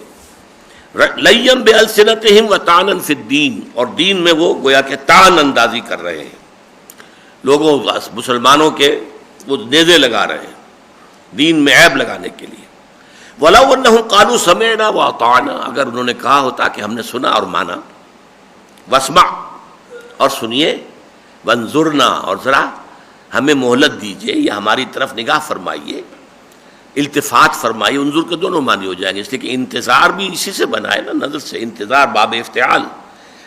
لیم بالسنتہم وطعنا فی الدین، اور دین میں وہ گویا کہ طعن اندازی کر رہے ہیں، لوگوں مسلمانوں کے وہ نیزے لگا رہے ہیں دین میں عیب لگانے کے لیے۔ وَلَوْ أَنَّهُمْ قَالُوا سَمِعْنَا وَأَطَعْنَا، اگر انہوں نے کہا ہوتا کہ ہم نے سنا اور مانا، وَاسْمَعْ، اور سنیے، وَانظُرْنَا، اور ذرا ہمیں مہلت دیجیے یا ہماری طرف نگاہ فرمائیے، التفات فرمائیے۔ انظر کے دونوں معنی ہو جائیں گے، اس لیے کہ انتظار بھی اسی سے بنا ہے نا، نظر سے، انتظار باب افتعال۔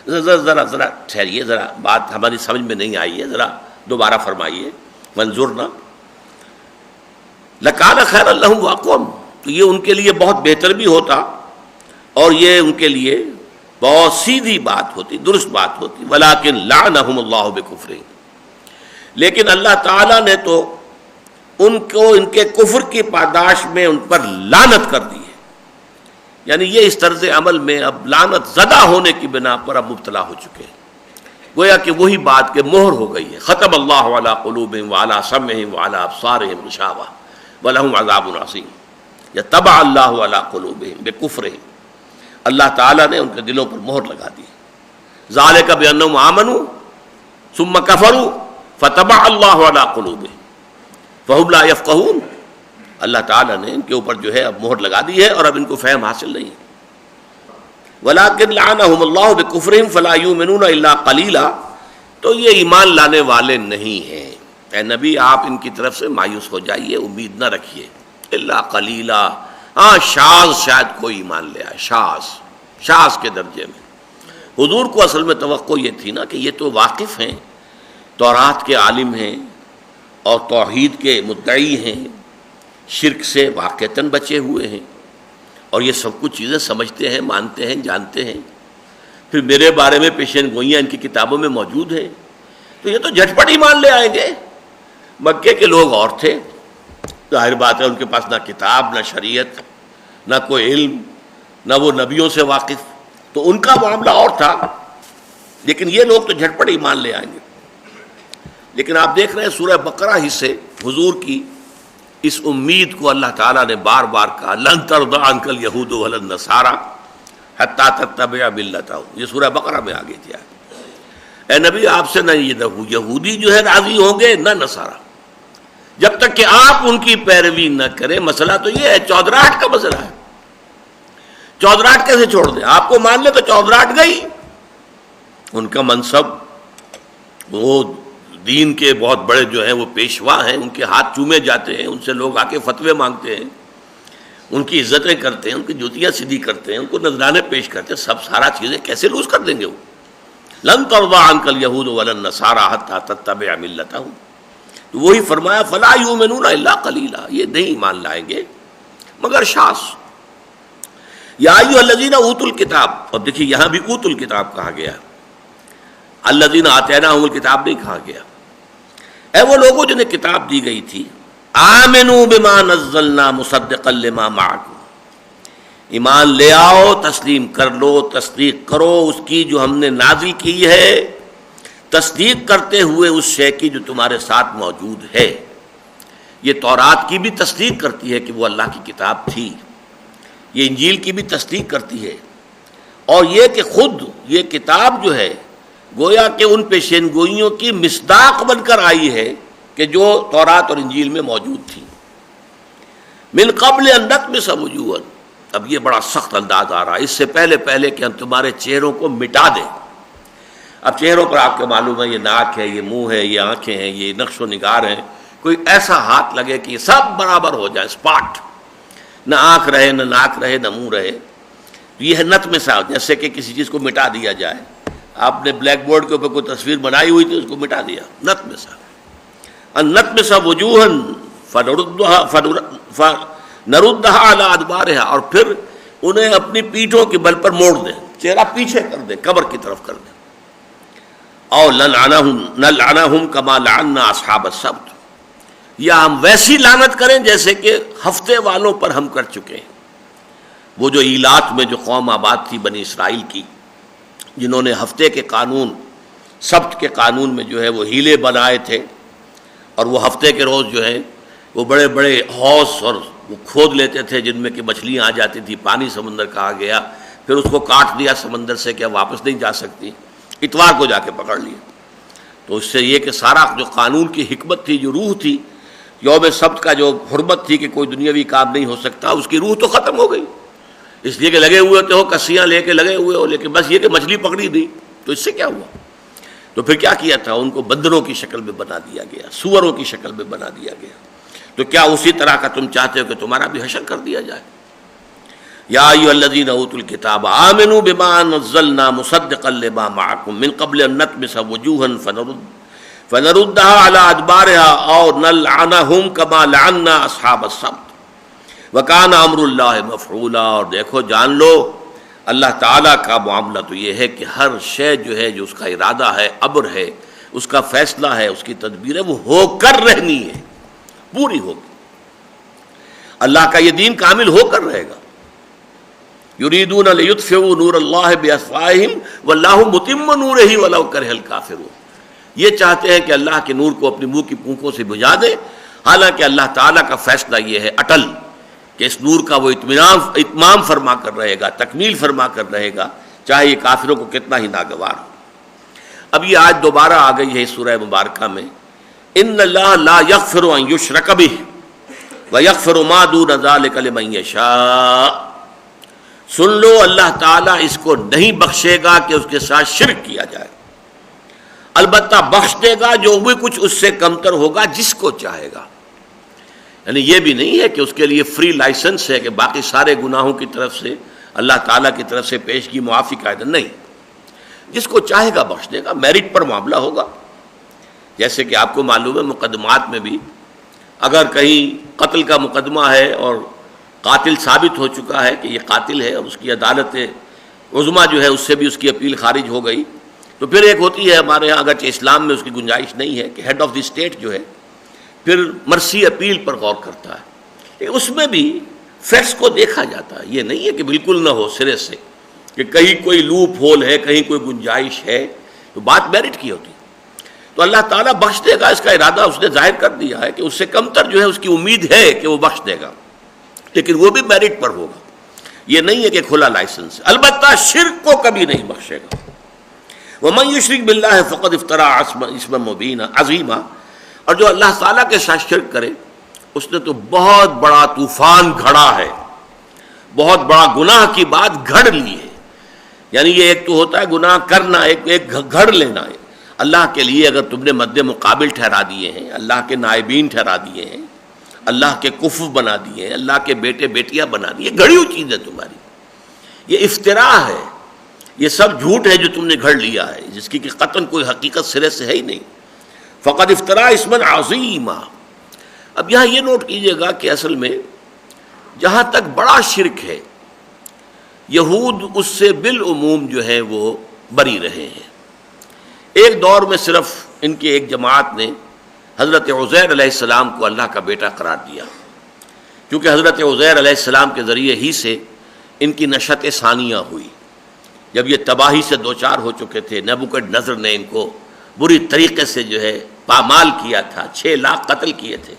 ذرا ٹھہریے، ذرا بات ہماری سمجھ میں نہیں آئی ہے، ذرا دوبارہ فرمائیے۔ وَانظُرْنَا لَكَانَ خَيْرًا لَهُمْ وَأَقْوَمَ، تو یہ ان کے لیے بہت بہتر بھی ہوتا اور یہ ان کے لیے بہت سیدھی بات ہوتی، درست بات ہوتی۔ وَلَكِنْ لَعْنَهُمُ اللَّهُ بِكُفْرِهِمْ، لیکن اللہ تعالیٰ نے تو ان کو ان کے کفر کی پاداش میں ان پر لعنت کر دی ہے، یعنی یہ اس طرز عمل میں اب لعنت زدہ ہونے کی بنا پر اب مبتلا ہو چکے ہیں، گویا کہ وہی بات کہ مہر ہو گئی ہے۔ ختم اللہ علی قلوبہم وعلی سمعہم وعلی ابصارہم غشاوہ ولہم عذاب عظیم، یطبع اللہ علی قلوبہم بکفرہم، اللہ تعالیٰ نے ان کے دلوں پر مہر لگا دی۔ ذالک بانہم آمنوا ثم کفروا فطبع اللہ علی قلوبہم فہم لا یفقہون، اللہ تعالیٰ نے ان کے اوپر جو ہے اب مہر لگا دی ہے اور اب ان کو فہم حاصل نہیں ہے۔ وَلَكِنْ لَعَنَهُمُ اللَّهُ بِكُفْرِهِمْ فَلَا يُؤْمِنُونَ إِلَّا قَلِيلًا، تو یہ ایمان لانے والے نہیں ہیں۔ اے نبی آپ ان کی طرف سے مایوس ہو جائیے، امید نہ رکھیے۔ الا قلیلا، ہاں شاذ شاید کوئی ایمان لے آئے، شاذ کے درجے میں۔ حضور کو اصل میں توقع یہ تھی نا کہ یہ تو واقف ہیں، تورات کے عالم ہیں اور توحید کے مدعی ہیں، شرک سے واقعتاً بچے ہوئے ہیں اور یہ سب کچھ چیزیں سمجھتے ہیں، مانتے ہیں، جانتے ہیں، پھر میرے بارے میں پیشین گوئیاں ان کی کتابوں میں موجود ہیں، تو یہ تو جھٹپٹ ایمان لے آئیں گے۔ مکے کے لوگ اور تھے، ظاہر بات ہے ان کے پاس نہ کتاب، نہ شریعت، نہ کوئی علم، نہ وہ نبیوں سے واقف، تو ان کا معاملہ اور تھا، لیکن یہ لوگ تو جھٹپٹ ایمان لے آئیں گے۔ لیکن آپ دیکھ رہے ہیں سورہ بقرہ ہی سے حضور کی اس امید کو اللہ تعالیٰ نے بار بار کہا، لن ترضی عنک الیہود ولا النصارى حتی تتبع ملتہم، یہ سورہ بقرہ میں آگے کیا ہے۔ اے نبی آپ سے نہ یہودی جو ہے راضی ہوں گے نہ نصارہ، جب تک کہ آپ ان کی پیروی نہ کریں۔ مسئلہ تو یہ ہے، چودراہٹ کا مسئلہ ہے، چودراہٹ کیسے چھوڑ دیں؟ آپ کو مان لے تو چودراہٹ گئی۔ ان کا منصب، وہ دین کے بہت بڑے جو ہیں وہ پیشوا ہیں، ان کے ہاتھ چومے جاتے ہیں، ان سے لوگ آ کے فتوے مانگتے ہیں، ان کی عزتیں کرتے ہیں، ان کی جوتیاں سیدھی کرتے ہیں، ان کو نذرانے پیش کرتے ہیں، سب سارا چیزیں کیسے لوز کر دیں گے وہ؟ لن ترضی عنک الیہود ولا النصارى حتی تتبع ملتہم، تو وہی فرمایا فلا یؤمنون الا قلیلا، یہ نہیں ایمان لائیں گے مگر شاذ۔ یا ایھا الذین اوتوا الکتاب، اور دیکھیے یہاں بھی اوتوا الکتاب کہا گیا، الذین آتیناہم الکتاب نہیں کہا گیا۔ اے وہ لوگوں جنہیں کتاب دی گئی تھی، آمنوا بما نزلنا مصدقا لما معکم، ایمان لے آؤ، تسلیم کر لو، تصدیق کرو اس کی جو ہم نے نازل کی ہے، تصدیق کرتے ہوئے اس شے کی جو تمہارے ساتھ موجود ہے۔ یہ تورات کی بھی تصدیق کرتی ہے کہ وہ اللہ کی کتاب تھی، یہ انجیل کی بھی تصدیق کرتی ہے، اور یہ کہ خود یہ کتاب جو ہے گویا کہ ان پیشین گوئیوں کی مصداق بن کر آئی ہے کہ جو تورات اور انجیل میں موجود تھی۔ من قبل ان نطمس وجوہا، اب یہ بڑا سخت انداز آ رہا ہے، اس سے پہلے کہ ہم تمہارے چہروں کو مٹا دیں۔ اب چہروں پر آپ کو معلوم ہے یہ ناک ہے، یہ منہ ہے، یہ آنکھیں ہیں، یہ نقش و نگار ہیں، کوئی ایسا ہاتھ لگے کہ یہ سب برابر ہو جائے، اسپاٹ، نہ آنکھ رہے، نہ ناک رہے، نہ منہ رہے، یہ ہے نطمسا، جیسے کہ کسی چیز کو مٹا دیا جائے۔ آپ نے بلیک بورڈ کے اوپر کوئی تصویر بنائی ہوئی تھی، اس کو مٹا دیا، نطمسا۔ ان نطمس وجوہا نردها علی ادبارها، اور پھر انہیں اپنی پیٹھوں کے بل پر موڑ دیں، چہرہ پیچھے کر دیں، قبر کی طرف کر دیں۔ اور نلعنہم کما لعنا اصحاب السبت، یا ہم ویسی لعنت کریں جیسے کہ ہفتے والوں پر ہم کر چکے ہیں۔ وہ جو ایلات میں جو قوم آباد تھی بنی اسرائیل کی، جنہوں نے ہفتے کے قانون، سبت کے قانون میں جو ہے وہ ہیلے بنائے تھے، اور وہ ہفتے کے روز جو ہے وہ بڑے بڑے حوض اور وہ کھود لیتے تھے جن میں کہ مچھلیاں آ جاتی تھی، پانی سمندر کہا گیا، پھر اس کو کاٹ دیا سمندر سے کہ واپس نہیں جا سکتی، اتوار کو جا کے پکڑ لیا۔ تو اس سے یہ کہ سارا جو قانون کی حکمت تھی، جو روح تھی، یوم سبت کا جو حرمت تھی کہ کوئی دنیاوی کام نہیں ہو سکتا، اس کی روح تو ختم ہو گئی، اس لیے کہ لگے ہوئے تو ہو، کسیاں لے کے لگے ہوئے ہو، لیکن بس یہ کہ مچھلی پکڑی نہیں، تو اس سے کیا ہوا؟ تو پھر کیا کیا تھا؟ ان کو بندروں کی شکل میں بنا دیا گیا، سوروں کی شکل میں بنا دیا گیا۔ تو کیا اسی طرح کا تم چاہتے ہو کہ تمہارا بھی حشر کر دیا جائے؟ یا ایھا الذین اوتوا الکتاب آمنوا بما نزلنا مصدقا لما معکم من قبل ان نطمس وجوہا فنردها علی ادبارها اور نلعنہم کما لعنا اصحاب السبت وکان امر اللہ مفعولا، اور دیکھو جان لو اللہ تعالیٰ کا معاملہ تو یہ ہے کہ ہر شے جو ہے، جو اس کا ارادہ ہے، امر ہے، اس کا فیصلہ ہے، اس کی تدبیر ہے، وہ ہو کر رہنی ہے، پوری ہوگی۔ اللہ کا یہ دین کامل ہو کر رہے گا۔ یریدون لیطفئوا نور اللہ بافواہہم واللہ متم نورہ ولو کرہ الکافرون، یہ چاہتے ہیں کہ اللہ کے نور کو اپنی منہ کی پونکوں سے بجھا دے، حالانکہ اللہ تعالیٰ کا فیصلہ یہ ہے اٹل کہ اس نور کا وہ اتمام فرما کر رہے گا، تکمیل فرما کر رہے گا، چاہے یہ کافروں کو کتنا ہی ناگوار ہو۔ اب یہ آج دوبارہ آ گئی ہے اس سورہ مبارکہ میں، ان اللہ لا یغفر ان یشرک بہ ویغفر ما دون ذلک لمن یشاء، سن لو اللہ تعالیٰ اس کو نہیں بخشے گا کہ اس کے ساتھ شرک کیا جائے، البتہ بخش دے گا جو بھی کچھ اس سے کمتر ہوگا جس کو چاہے گا۔ یعنی یہ بھی نہیں ہے کہ اس کے لیے فری لائسنس ہے کہ باقی سارے گناہوں کی طرف سے اللہ تعالیٰ کی طرف سے پیش کی معافی کا عدم، نہیں، جس کو چاہے گا بخش دے گا، میرٹ پر معاملہ ہوگا۔ جیسے کہ آپ کو معلوم ہے مقدمات میں بھی اگر کہیں قتل کا مقدمہ ہے اور قاتل ثابت ہو چکا ہے کہ یہ قاتل ہے، اور اس کی عدالت عظمیٰ جو ہے اس سے بھی اس کی اپیل خارج ہو گئی، تو پھر ایک ہوتی ہے ہمارے ہاں، اگرچہ اسلام میں اس کی گنجائش نہیں ہے، کہ ہیڈ آف دی اسٹیٹ جو ہے پھر مرسی اپیل پر غور کرتا ہے، لیکن اس میں بھی فیکٹس کو دیکھا جاتا ہے، یہ نہیں ہے کہ بالکل نہ ہو سرے سے، کہ کہیں کوئی لوپ ہول ہے، کہیں کوئی گنجائش ہے، تو بات میرٹ کی ہوتی ہے۔ تو اللہ تعالیٰ بخش دے گا، اس کا ارادہ اس نے ظاہر کر دیا ہے کہ اس سے کمتر جو ہے اس کی امید ہے کہ وہ بخش دے گا، لیکن وہ بھی میرٹ پر ہوگا، یہ نہیں ہے کہ کھلا لائسنس ہے۔ البتہ شرک کو کبھی نہیں بخشے گا۔ وَمَن يُشْرِكْ بِاللَّهِ فَقَدِ افْتَرَىٰ اِثْمًا مُبِينًا عَظِيمًا، اور جو اللہ تعالیٰ کے ساتھ شرک کرے اس نے تو بہت بڑا طوفان گھڑا ہے، بہت بڑا گناہ کی بات گھڑ لی ہے۔ یعنی یہ ایک تو ہوتا ہے گناہ کرنا، ایک گھڑ لینا ہے۔ اللہ کے لیے اگر تم نے مد مقابل ٹھہرا دیے ہیں، اللہ کے نائبین ٹھہرا دیے ہیں، اللہ کے کفو بنا دیے ہیں، اللہ کے بیٹے بیٹیاں بنا دیے، گھڑی ہوئی چیز ہے تمہاری، یہ افتراء ہے، یہ سب جھوٹ ہے جو تم نے گھڑ لیا ہے، جس کی کہ قطعاً کوئی حقیقت سرے سے ہے ہی نہیں۔ فقد افترا اسما عظیما۔ اب یہاں یہ نوٹ کیجئے گا کہ اصل میں جہاں تک بڑا شرک ہے یہود اس سے بالعموم جو ہے وہ بری رہے ہیں۔ ایک دور میں صرف ان کی ایک جماعت نے حضرت عزیر علیہ السلام کو اللہ کا بیٹا قرار دیا، کیونکہ حضرت عزیر علیہ السلام کے ذریعے ہی سے ان کی نشأت ثانیہ ہوئی۔ جب یہ تباہی سے دوچار ہو چکے تھے، نبوکدنضر نے ان کو بری طریقے سے جو ہے پامال کیا تھا، 6 لاکھ قتل کیے تھے،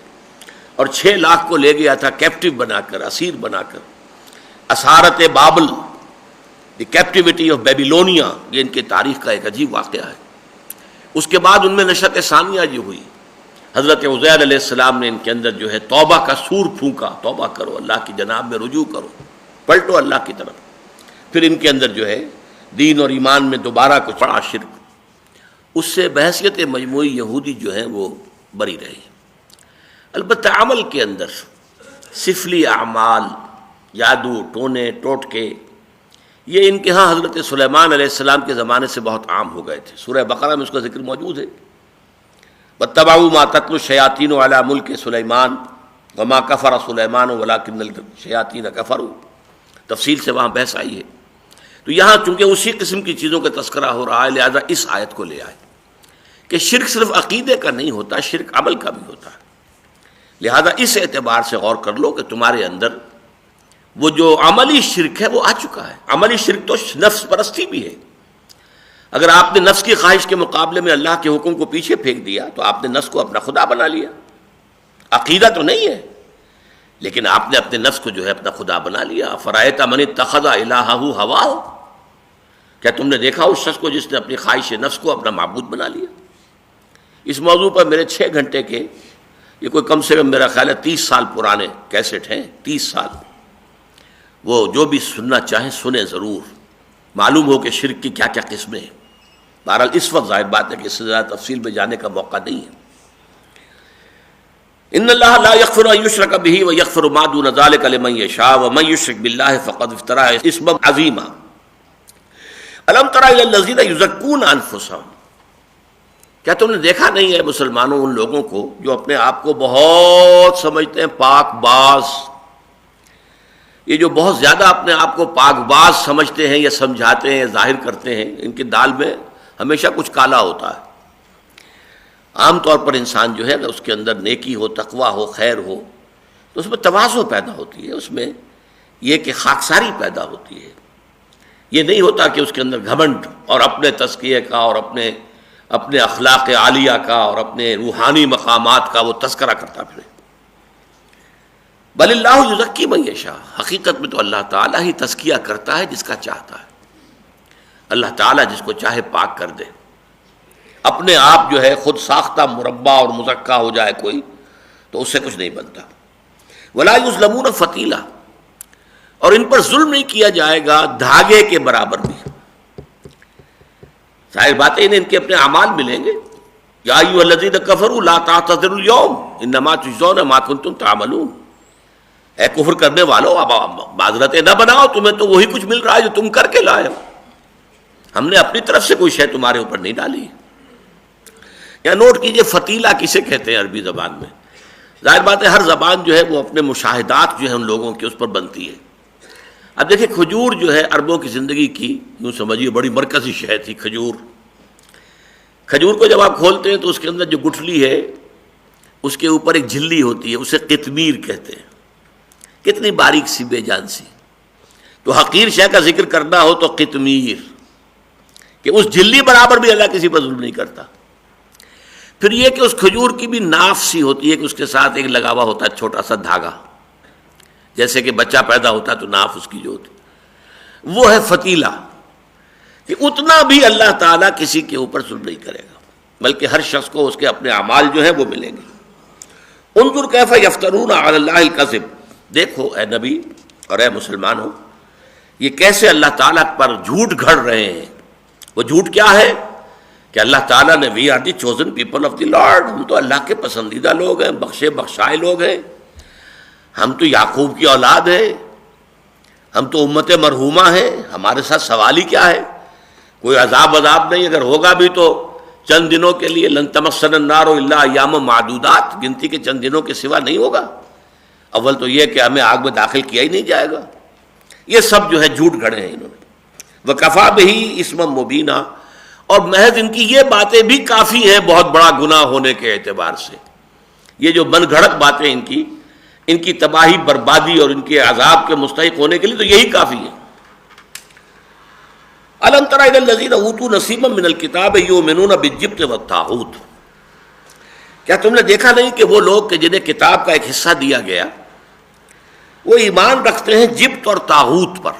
اور 6 لاکھ کو لے گیا تھا کیپٹیو بنا کر، اسیر بنا کر۔ اسارت بابل، دی کیپٹیوٹی آف بیبیلونیا، یہ ان کی تاریخ کا ایک عجیب واقعہ ہے۔ اس کے بعد ان میں نشأت ثانیہ جو ہوئی، حضرت عزیر علیہ السلام نے ان کے اندر جو ہے توبہ کا سور پھونکا، توبہ کرو، اللہ کی جناب میں رجوع کرو، پلٹو اللہ کی طرف۔ پھر ان کے اندر جو ہے دین اور ایمان میں دوبارہ کچھ بڑا شرک، اس سے بحیثیت مجموعی یہودی جو ہیں وہ بری رہے۔ البتہ عمل کے اندر سفلی اعمال، جادو، ٹونے ٹوٹکے، یہ ان کے ہاں حضرت سلیمان علیہ السلام کے زمانے سے بہت عام ہو گئے تھے۔ سورہ بقرہ میں اس کا ذکر موجود ہے، وَاتَّبَعُوا مَا تَتْلُو الشَّيَاطِينُ عَلَىٰ مُلْكِ سُلَيْمَانَ وَمَا كَفَرَ سُلَيْمَانُ وَلَٰكِنَّ الشَّيَاطِينَ كَفَرُوا، تفصیل سے وہاں بحث آئی ہے۔ تو یہاں چونکہ اسی قسم کی چیزوں کا تذکرہ ہو رہا ہے، لہذا اس آیت کو لے آئے کہ شرک صرف عقیدے کا نہیں ہوتا، شرک عمل کا بھی ہوتا ہے۔ لہذا اس اعتبار سے غور کر لو کہ تمہارے اندر وہ جو عملی شرک ہے وہ آ چکا ہے۔ عملی شرک تو نفس پرستی بھی ہے۔ اگر آپ نے نفس کی خواہش کے مقابلے میں اللہ کے حکم کو پیچھے پھینک دیا تو آپ نے نفس کو اپنا خدا بنا لیا۔ عقیدہ تو نہیں ہے، لیکن آپ نے اپنے نفس کو جو ہے اپنا خدا بنا لیا۔ فرأیت من اتخذ الہہ ہواہ، کیا تم نے دیکھا اس شخص کو جس نے اپنی خواہش نفس کو اپنا معبود بنا لیا؟ اس موضوع پر میرے 6 گھنٹے کے، یہ کوئی کم سے کم میرا خیال ہے 30 سال پرانے کیسٹ ہیں، 30 سال۔ وہ جو بھی سننا چاہیں سنیں ضرور، معلوم ہو کہ شرک کی کیا کیا قسمیں ہیں۔ بہرحال اس وقت ظاہر بات ہے کہ اس سے زیادہ تفصیل میں جانے کا موقع نہیں ہے۔ ان اللہ لا یغفر ان یشرک بہ ویغفر ما دون ذلک لمن یشاء ومن یشرک باللہ فقد افترى اثما عظیما۔ الم تر الی الذین یزکون انفسهم، کیا تم نے دیکھا نہیں ہے مسلمانوں ان لوگوں کو جو اپنے آپ کو بہت سمجھتے ہیں پاک باز؟ یہ جو بہت زیادہ اپنے آپ کو پاک باز سمجھتے ہیں یا سمجھاتے ہیں یا ظاہر کرتے ہیں، ان کی دال میں ہمیشہ کچھ کالا ہوتا ہے۔ عام طور پر انسان جو ہے اگر اس کے اندر نیکی ہو، تقویٰ ہو، خیر ہو، تو اس میں تواضع پیدا ہوتی ہے، اس میں یہ کہ خاکساری پیدا ہوتی ہے۔ یہ نہیں ہوتا کہ اس کے اندر گھمنڈ اور اپنے تزکیے کا اور اپنے اخلاق عالیہ کا اور اپنے روحانی مقامات کا وہ تذکرہ کرتا پھرے۔ بل اللہ یزکی من یشاء، حقیقت میں تو اللہ تعالیٰ ہی تزکیہ کرتا ہے جس کا چاہتا ہے۔ اللہ تعالیٰ جس کو چاہے پاک کر دے۔ اپنے آپ جو ہے خود ساختہ مربع اور مزکا ہو جائے کوئی تو اس سے کچھ نہیں بنتا۔ ولا یظلمون فتیلا، اور ان پر ظلم نہیں کیا جائے گا دھاگے کے برابر بھی۔ ظاہر بات ہے انہیں ان کے اپنے اعمال ملیں گے۔ یا ایھا الذین کفروا لا تعتذروا اليوم انما تجزون ما کنتم تعملون، اے کفر کرنے والو اب معذرتیں نہ بناؤ، تمہیں تو وہی کچھ مل رہا ہے جو تم کر کے لائے ہو، ہم نے اپنی طرف سے کوئی شے تمہارے اوپر نہیں ڈالی۔ یا نوٹ کیجئے فتیلہ کسے کہتے ہیں عربی زبان میں؟ ظاہر بات ہے ہر زبان جو ہے وہ اپنے مشاہدات جو ہیں ان لوگوں کے اس پر بنتی ہے۔ اب دیکھیں کھجور جو ہے عربوں کی زندگی کی یوں سمجھیے بڑی مرکزی شے تھی کھجور۔ کھجور کو جب آپ کھولتے ہیں تو اس کے اندر جو گٹھلی ہے اس کے اوپر ایک جھلی ہوتی ہے، اسے قطمیر کہتے ہیں۔ کتنی باریک سی بے جان سی، تو حقیر شے کا ذکر کرنا ہو تو قطمیر، کہ اس جھلی برابر بھی اللہ کسی پر ظلم نہیں کرتا۔ پھر یہ کہ اس کھجور کی بھی ناف سی ہوتی ہے کہ اس کے ساتھ ایک لگا ہوا ہوتا ہے چھوٹا سا دھاگا، جیسے کہ بچہ پیدا ہوتا ہے تو ناف اس کی جو ہوتی وہ ہے فتیلہ، کہ اتنا بھی اللہ تعالیٰ کسی کے اوپر ظلم نہیں کرے گا، بلکہ ہر شخص کو اس کے اپنے اعمال جو ہیں وہ ملیں گے۔ انظر کیف یفترون علی اللہ الکذب، دیکھو اے نبی اور اے مسلمانوں یہ کیسے اللہ تعالیٰ پر جھوٹ گھڑ رہے ہیں۔ وہ جھوٹ کیا ہے کہ اللہ تعالیٰ نے we are the chosen people of the lord, ہم تو اللہ کے پسندیدہ لوگ ہیں، بخشے بخشائے لوگ ہیں، ہم تو یعقوب کی اولاد ہیں، ہم تو امت مرحومہ ہیں، ہمارے ساتھ سوال ہی کیا ہے؟ کوئی عذاب نہیں، اگر ہوگا بھی تو چند دنوں کے لیے، لن تمسنا النار الا ایام معدودات، گنتی کے چند دنوں کے سوا نہیں ہوگا. اول تو یہ کہ ہمیں آگ میں داخل کیا ہی نہیں جائے گا. یہ سب جو ہے جھوٹ گھڑے ہیں انہوں نے. وَكَفَى بِهِ اسما مبینا، اور محض ان کی یہ باتیں بھی کافی ہیں بہت بڑا گناہ ہونے کے اعتبار سے. یہ جو من گھڑت باتیں ان کی تباہی بربادی اور ان کے عذاب کے مستحق ہونے کے لیے تو یہی کافی ہے. أَلَمْ تَرَ إِلَى الَّذِينَ أُوتُوا نَصِيبًا مِنَ الْكِتَابِ يُؤْمِنُونَ بِالجِّبْتِ وَالطَّاغُوتِ، کیا تم نے دیکھا نہیں کہ وہ لوگ کہ جنہیں کتاب کا ایک حصہ دیا گیا وہ ایمان رکھتے ہیں جبت اور طاغوت پر.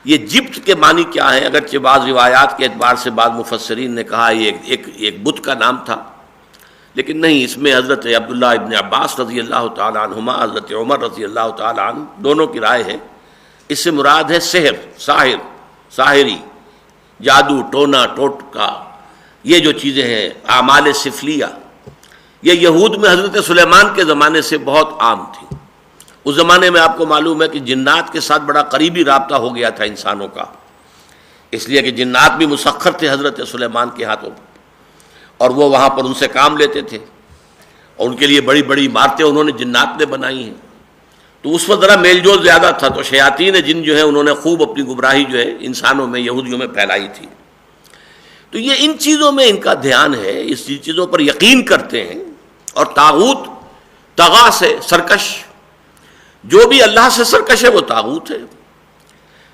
یہ جبت کے معنی کیا ہے؟ اگرچہ بعض روایات کے اعتبار سے بعض مفسرین نے کہا یہ ایک بت کا نام تھا، لیکن نہیں، اس میں حضرت عبداللہ ابن عباس رضی اللہ تعالیٰ عنہما، حضرت عمر رضی اللہ تعالیٰ عنہ، دونوں کی رائے ہے اس سے مراد ہے سحر، ساحری، جادو، ٹونا ٹوٹکا، یہ جو چیزیں ہیں اعمال سفلیہ. یہ یہود میں حضرت سلیمان کے زمانے سے بہت عام تھی. اس زمانے میں آپ کو معلوم ہے کہ جنات کے ساتھ بڑا قریبی رابطہ ہو گیا تھا انسانوں کا، اس لیے کہ جنات بھی مسخر تھے حضرت سلیمان کے ہاتھوں، اور وہ وہاں پر ان سے کام لیتے تھے، اور ان کے لیے بڑی بڑی عمارتیں انہوں نے جنات نے بنائی ہیں. تو اس وقت ذرا میل جول زیادہ تھا، تو شیاطین جن جو ہے انہوں نے خوب اپنی گمراہی جو ہے انسانوں میں، یہودیوں میں پھیلائی تھی. تو یہ ان چیزوں میں ان کا دھیان ہے، اس چیزوں پر یقین کرتے ہیں. اور طاغوت، طغا سے سرکش، جو بھی اللہ سے سرکش ہے وہ طاغوت ہے.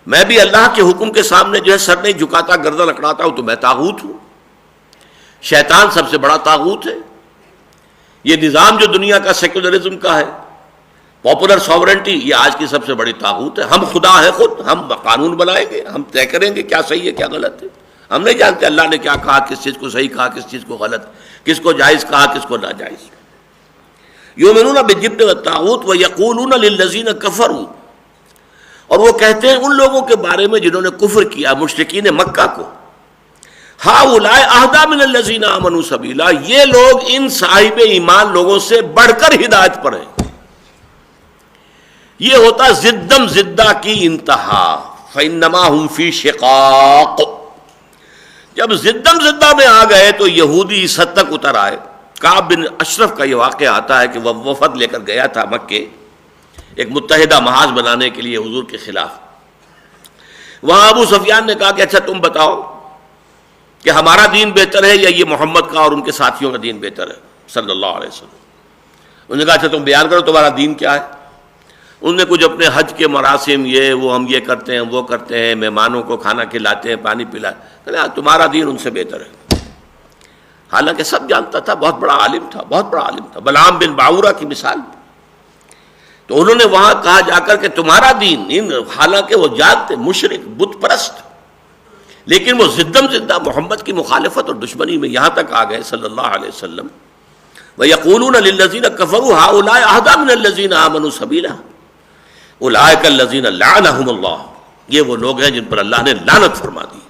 میں بھی اللہ کے حکم کے سامنے جو ہے سر نہیں جھکاتا، گردن اکڑاتا ہوں تو میں طاغوت ہوں. شیطان سب سے بڑا طاغوت ہے. یہ نظام جو دنیا کا سیکولرزم کا ہے، پاپولر ساورنٹی، یہ آج کی سب سے بڑی طاغوت ہے. ہم خدا ہے خود، ہم قانون بنائیں گے، ہم طے کریں گے کیا صحیح ہے کیا غلط ہے. ہم نہیں جانتے اللہ نے کیا کہا، کس چیز کو صحیح کہا، کس چیز کو غلط، کس کو جائز کہا، کس کو ناجائز. یؤمنون بالجبت والطاغوت ویقولون للذین کفروا، اور وہ کہتے ہیں ان لوگوں کے بارے میں جنہوں نے کفر کیا، مشرکین مکہ کو، ہؤلاء اہدی من الذین آمنوا سبیلا، یہ لوگ ان صاحب ایمان لوگوں سے بڑھ کر ہدایت پر ہیں. یہ ہوتا زدم زدہ کی انتہا، فإنما هم فی شقاق. جب زدم زدہ میں آ گئے تو یہودی اس حد تک اتر آئے. کعب بن اشرف کا یہ واقعہ آتا ہے کہ وہ وفد لے کر گیا تھا مکے ایک متحدہ محاذ بنانے کے لیے حضور کے خلاف. وہاں ابو سفیان نے کہا کہ اچھا تم بتاؤ کہ ہمارا دین بہتر ہے یا یہ محمد کا اور ان کے ساتھیوں کا دین بہتر ہے صلی اللہ علیہ وسلم. انہوں نے کہا اچھا تم بیان کرو تمہارا دین کیا ہے. انہوں نے کچھ اپنے حج کے مراسم، یہ وہ ہم یہ کرتے ہیں وہ کرتے ہیں، مہمانوں کو کھانا کھلاتے ہیں، پانی پلاتے ہیں، تمہارا دین ان سے بہتر ہے. حالانکہ سب جانتا تھا، بہت بڑا عالم تھا، بہت بڑا عالم تھا، بلعام بن باورہ کی مثال. تو انہوں نے وہاں کہا جا کر کہ تمہارا دین، حالانکہ وہ جانتے مشرک بت پرست، لیکن وہ زدم زدہ محمد کی مخالفت اور دشمنی میں یہاں تک آ گئے صلی اللہ علیہ وسلم. وَيَقُولُونَ لِلَّذِينَ كَفَرُوا هَؤُلَاءِ أَهْدَىٰ مِنَ الَّذِينَ آمَنُوا سَبِيلًا أُولَٰئِكَ الَّذِينَ لَعَنَهُمُ اللَّهُ، یہ وہ لوگ ہیں جن پر اللہ نے لعنت فرما دی.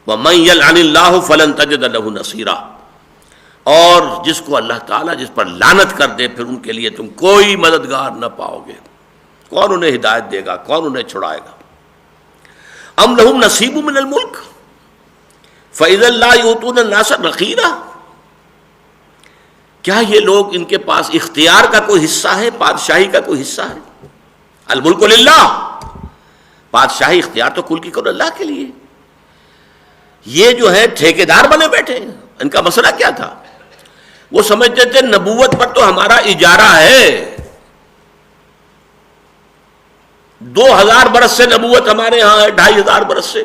وَمَن يَلْعَنِ اللَّهُ فَلَن تَجِدَ لَهُ نَصِيرًا، اور جس کو اللہ تعالیٰ جس پر لعنت کر دے پھر ان کے لیے تم کوئی مددگار نہ پاؤ گے. کون انہیں ہدایت دے گا، کون انہیں چھڑائے گا. ام لہم نصیب من الملک فإذا لا یؤتون الناس نقیرا، کیا یہ لوگ ان کے پاس اختیار کا کوئی حصہ ہے، بادشاہی کا کوئی حصہ ہے. الملک للہ، بادشاہی اختیار تو کل کی کل اللہ کے لیے. یہ جو ہے ٹھیکیدار بنے بیٹھے ہیں. ان کا مسئلہ کیا تھا؟ وہ سمجھتے تھے نبوت پر تو ہمارا اجارہ ہے، 2000 برس سے نبوت ہمارے ہاں ہے، 2500 برس سے.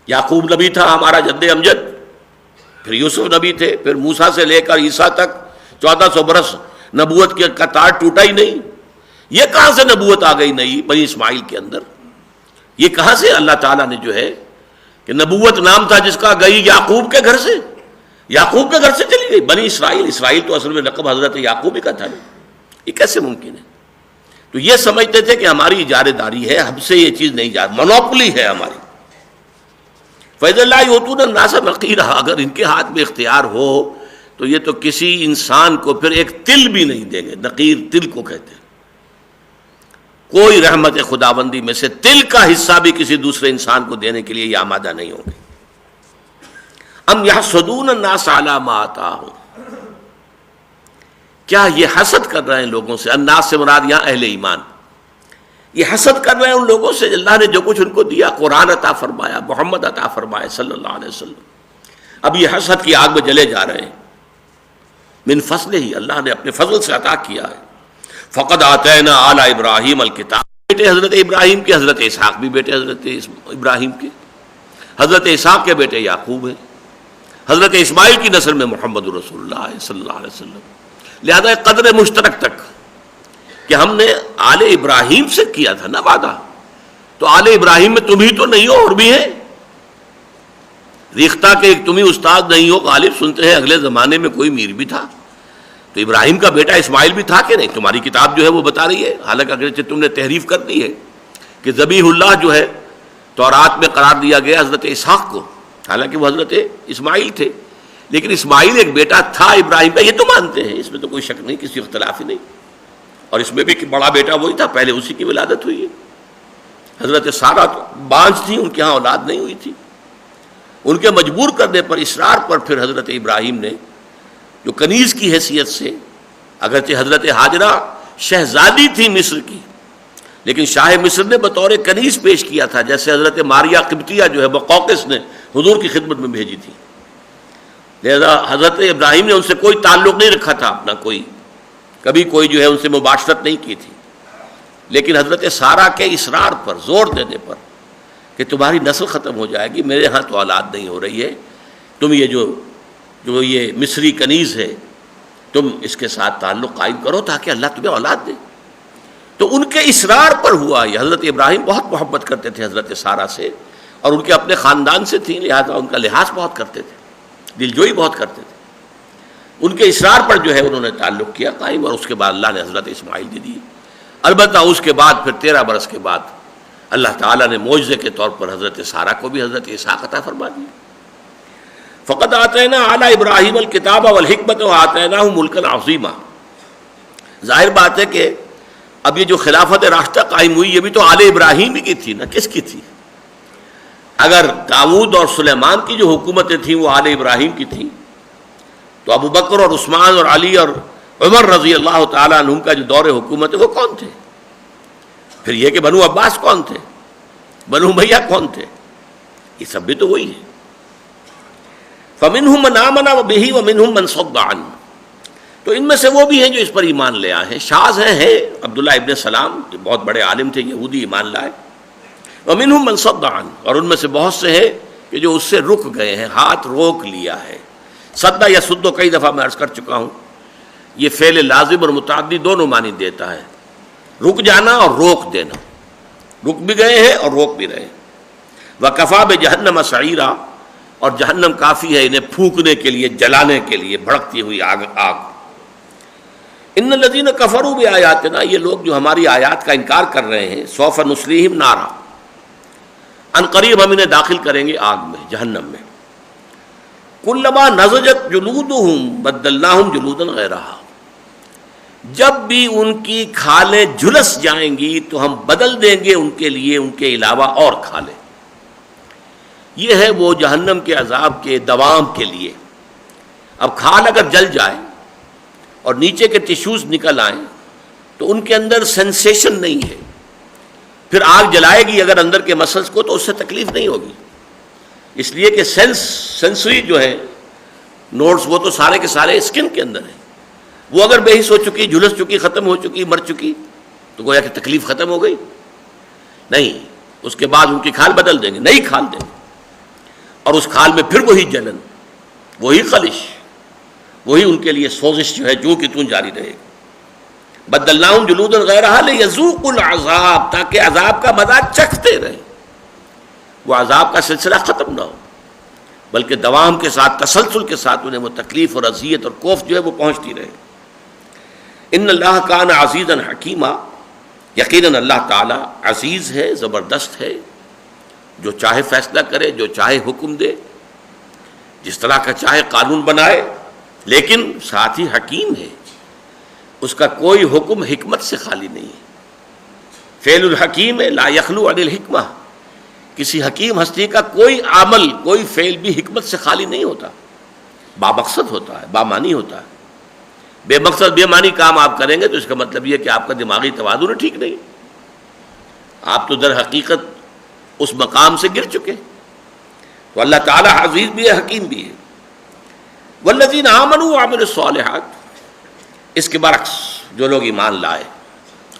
یعقوب نبی تھا ہمارا جد امجد، پھر یوسف نبی تھے، پھر موسیٰ سے لے کر عیسیٰ تک 1400 برس نبوت کا تار ٹوٹا ہی نہیں. یہ کہاں سے نبوت آ گئی نئی بنی اسماعیل کے اندر؟ یہ کہاں سے اللہ تعالیٰ نے جو ہے کہ نبوت نام تھا جس کا گئی یعقوب کے گھر سے، یعقوب کے گھر سے چلی گئی بنی اسرائیل. اسرائیل تو اصل میں لقب حضرت یعقوب ہی کا تھا. یہ کیسے ممکن ہے؟ تو یہ سمجھتے تھے کہ ہماری اجارے داری ہے، ہم سے یہ چیز نہیں جا، منوپلی ہے ہماری. فَإِذَا لَا يُؤْتُونَ النَّاسَ نَقِيرًا، اگر ان کے ہاتھ میں اختیار ہو تو یہ تو کسی انسان کو پھر ایک تل بھی نہیں دیں گے. نقیر تل کو کہتے ہیں. کوئی رحمت خداوندی میں سے تل کا حصہ بھی کسی دوسرے انسان کو دینے کے لیے یہ آمادہ نہیں ہوں گے. ام یحسدون الناس علی ما آتاہم، کیا یہ حسد کر رہے ہیں لوگوں سے؟ الناس سے مراد یہاں اہل ایمان، یہ حسد کر رہے ہیں ان لوگوں سے اللہ نے جو کچھ ان کو دیا، قرآن عطا فرمایا، محمد عطا فرمایا صلی اللہ علیہ وسلم، اب یہ حسد کی آگ میں جلے جا رہے ہیں۔ من فضلہ ہی، اللہ نے اپنے فضل سے عطا کیا ہے۔ فقد آتینا آل ابراہیم الکتاب، بیٹے حضرت ابراہیم کے، حضرت اسحاق بھی بیٹے حضرت ابراہیم کے، حضرت اسحاق کے بیٹے یعقوب ہیں، حضرت اسماعیل کی نسل میں محمد رسول اللہ صلی اللہ علیہ وسلم۔ لہذا ایک قدر مشترک تک کہ ہم نے آل ابراہیم سے کیا تھا نا وعدہ، تو آل ابراہیم میں تم ہی تو نہیں ہو، اور بھی ہیں ریختہ کہ تم ہی استاد نہیں ہو، غالب سنتے ہیں اگلے زمانے میں کوئی میر بھی تھا، تو ابراہیم کا بیٹا اسماعیل بھی تھا کہ نہیں؟ تمہاری کتاب جو ہے وہ بتا رہی ہے، حالانکہ اگرچہ تم نے تحریف کر دی ہے کہ ذبیح اللہ جو ہے تورات میں قرار دیا گیا حضرت اسحاق کو، حالانکہ وہ حضرت اسماعیل تھے، لیکن اسماعیل ایک بیٹا تھا ابراہیم کا، یہ تو مانتے ہیں، اس میں تو کوئی شک نہیں، کسی اختلاف ہی نہیں، اور اس میں بھی کہ بڑا بیٹا وہی تھا، پہلے اسی کی ولادت ہوئی ہے۔ حضرت سارہ تو بانجھ تھی، ان کے ہاں اولاد نہیں ہوئی تھی، ان کے مجبور کرنے پر، اصرار پر پھر حضرت ابراہیم نے جو کنیز کی حیثیت سے، اگرچہ حضرت ہاجرہ شہزادی تھی مصر کی، لیکن شاہ مصر نے بطور کنیز پیش کیا تھا، جیسے حضرت ماریہ قبطیہ جو ہے بقوقس نے حضور کی خدمت میں بھیجی تھی۔ لہذا حضرت ابراہیم نے ان سے کوئی تعلق نہیں رکھا تھا اپنا، کبھی کوئی جو ہے ان سے مباشرت نہیں کی تھی، لیکن حضرت سارہ کے اصرار پر، زور دینے پر کہ تمہاری نسل ختم ہو جائے گی، میرے ہاں تو اولاد نہیں ہو رہی ہے، تم یہ جو یہ مصری کنیز ہے تم اس کے ساتھ تعلق قائم کرو تاکہ اللہ تمہیں اولاد دے۔ تو ان کے اصرار پر ہوا یہ۔ حضرت ابراہیم بہت محبت کرتے تھے حضرت سارہ سے، اور ان کے اپنے خاندان سے تھیں، لہذا ان کا لحاظ بہت کرتے تھے، دلجوئی بہت کرتے تھے۔ ان کے اصرار پر جو ہے انہوں نے تعلق کیا قائم، اور اس کے بعد اللہ نے حضرت اسماعیل دے دی۔ البتہ اس کے بعد پھر 13 برس کے بعد اللہ تعالیٰ نے معجزے کے طور پر حضرت سارہ کو بھی حضرت اسحاق عطا فرما دیا۔ فقد آتینا آل ابراہیم الکتاب والحکمت وآتیناہ ملکا عظیما۔ ظاہر بات ہے کہ اب یہ جو خلافت راشدہ قائم ہوئی، یہ بھی تو آل ابراہیم ہی کی تھی نا، کس کی تھی؟ اگر داؤد اور سلیمان کی جو حکومتیں تھیں وہ آل ابراہیم کی تھیں، تو ابو بکر اور عثمان اور علی اور عمر رضی اللہ تعالیٰ عنہم کا جو دور حکومت ہے وہ کون تھے؟ پھر یہ کہ بنو عباس کون تھے، بنو امیہ کون تھے؟ یہ سب بھی تو وہی ہے۔ فَمِنْهُمْ مَنْ آمَنَ بِهِ وَمِنْهُمْ مَنْ صَدَّ عَنْهُ، تو ان میں سے وہ بھی ہیں جو اس پر ایمان لے آئے ہیں۔ شاذ ہیں عبداللہ ابن سلام، جو بہت بڑے عالم تھے، یہودی، ایمان لائے۔ وَمِنْهُمْ مَنْ صَدَّ عَنْهُ، اور ان میں سے بہت سے ہیں کہ جو اس سے رک گئے ہیں، ہاتھ روک لیا ہے۔ صدّ یا سد کئی دفعہ میں عرض کر چکا ہوں، یہ فعل لازم اور متعدی دونوں معنی دیتا ہے، رک جانا اور روک دینا، رک بھی گئے ہیں اور روک بھی رہے ہیں۔ وَكَفَى بِجَهَنَّمَ سَعِيرًا، اور جہنم کافی ہے انہیں پھونکنے کے لیے، جلانے کے لیے، بھڑکتی ہوئی آگ۔ ان الذین کفروا بآیاتنا، یہ لوگ جو ہماری آیات کا انکار کر رہے ہیں، سوف نصلیہم نارا، ان قریب ہم انہیں داخل کریں گے آگ میں، جہنم میں۔ کلما نضجت جلودہم بدلناہم جلودا غیرہا، جب بھی ان کی کھالیں جھلس جائیں گی تو ہم بدل دیں گے ان کے لیے ان کے علاوہ اور کھالیں۔ یہ ہے وہ جہنم کے عذاب کے دوام کے لیے۔ اب کھال اگر جل جائے اور نیچے کے ٹیشوز نکل آئیں تو ان کے اندر سینسیشن نہیں ہے، پھر آگ جلائے گی اگر اندر کے مسلز کو تو اس سے تکلیف نہیں ہوگی، اس لیے کہ سینسری جو ہے نوڈز وہ تو سارے کے سارے اسکن کے اندر ہیں، وہ اگر بے حس ہو چکی، جھلس چکی، ختم ہو چکی، مر چکی تو گویا کہ تکلیف ختم ہو گئی نہیں، اس کے بعد ان کی کھال بدل دیں گے، نئی کھال دیں گے، اور اس کھال میں پھر وہی جلن، وہی خلش، وہی ان کے لیے سوزش جو ہے جو کی تون جاری رہے گی۔ بدلناہم جلودا غیرہا لیذوقوا العذاب، تاکہ عذاب کا مزہ چکھتے رہیں، وہ عذاب کا سلسلہ ختم نہ ہو بلکہ دوام کے ساتھ، تسلسل کے ساتھ انہیں وہ تکلیف اور اذیت اور کوف جو ہے وہ پہنچتی رہے۔ ان اللہ کان عزیزا حکیما، یقیناً اللہ تعالی عزیز ہے، زبردست ہے، جو چاہے فیصلہ کرے، جو چاہے حکم دے، جس طرح کا چاہے قانون بنائے، لیکن ساتھ ہی حکیم ہے، اس کا کوئی حکم حکمت سے خالی نہیں ہے۔ فعل الحکیم لا یخلو عن الحکمہ، کسی حکیم ہستی کا کوئی عمل، کوئی فعل بھی حکمت سے خالی نہیں ہوتا، بامقصد ہوتا ہے، بامانی ہوتا ہے۔ بے مقصد بے معنی کام آپ کریں گے تو اس کا مطلب یہ کہ آپ کا دماغی توازن ٹھیک نہیں، آپ تو در حقیقت اس مقام سے گر چکے۔ تو اللہ تعالیٰ عزیز بھی ہے، حکیم بھی ہے۔ والذین آمنوا وعملوا الصالحات، اس کے برعکس جو لوگ ایمان لائے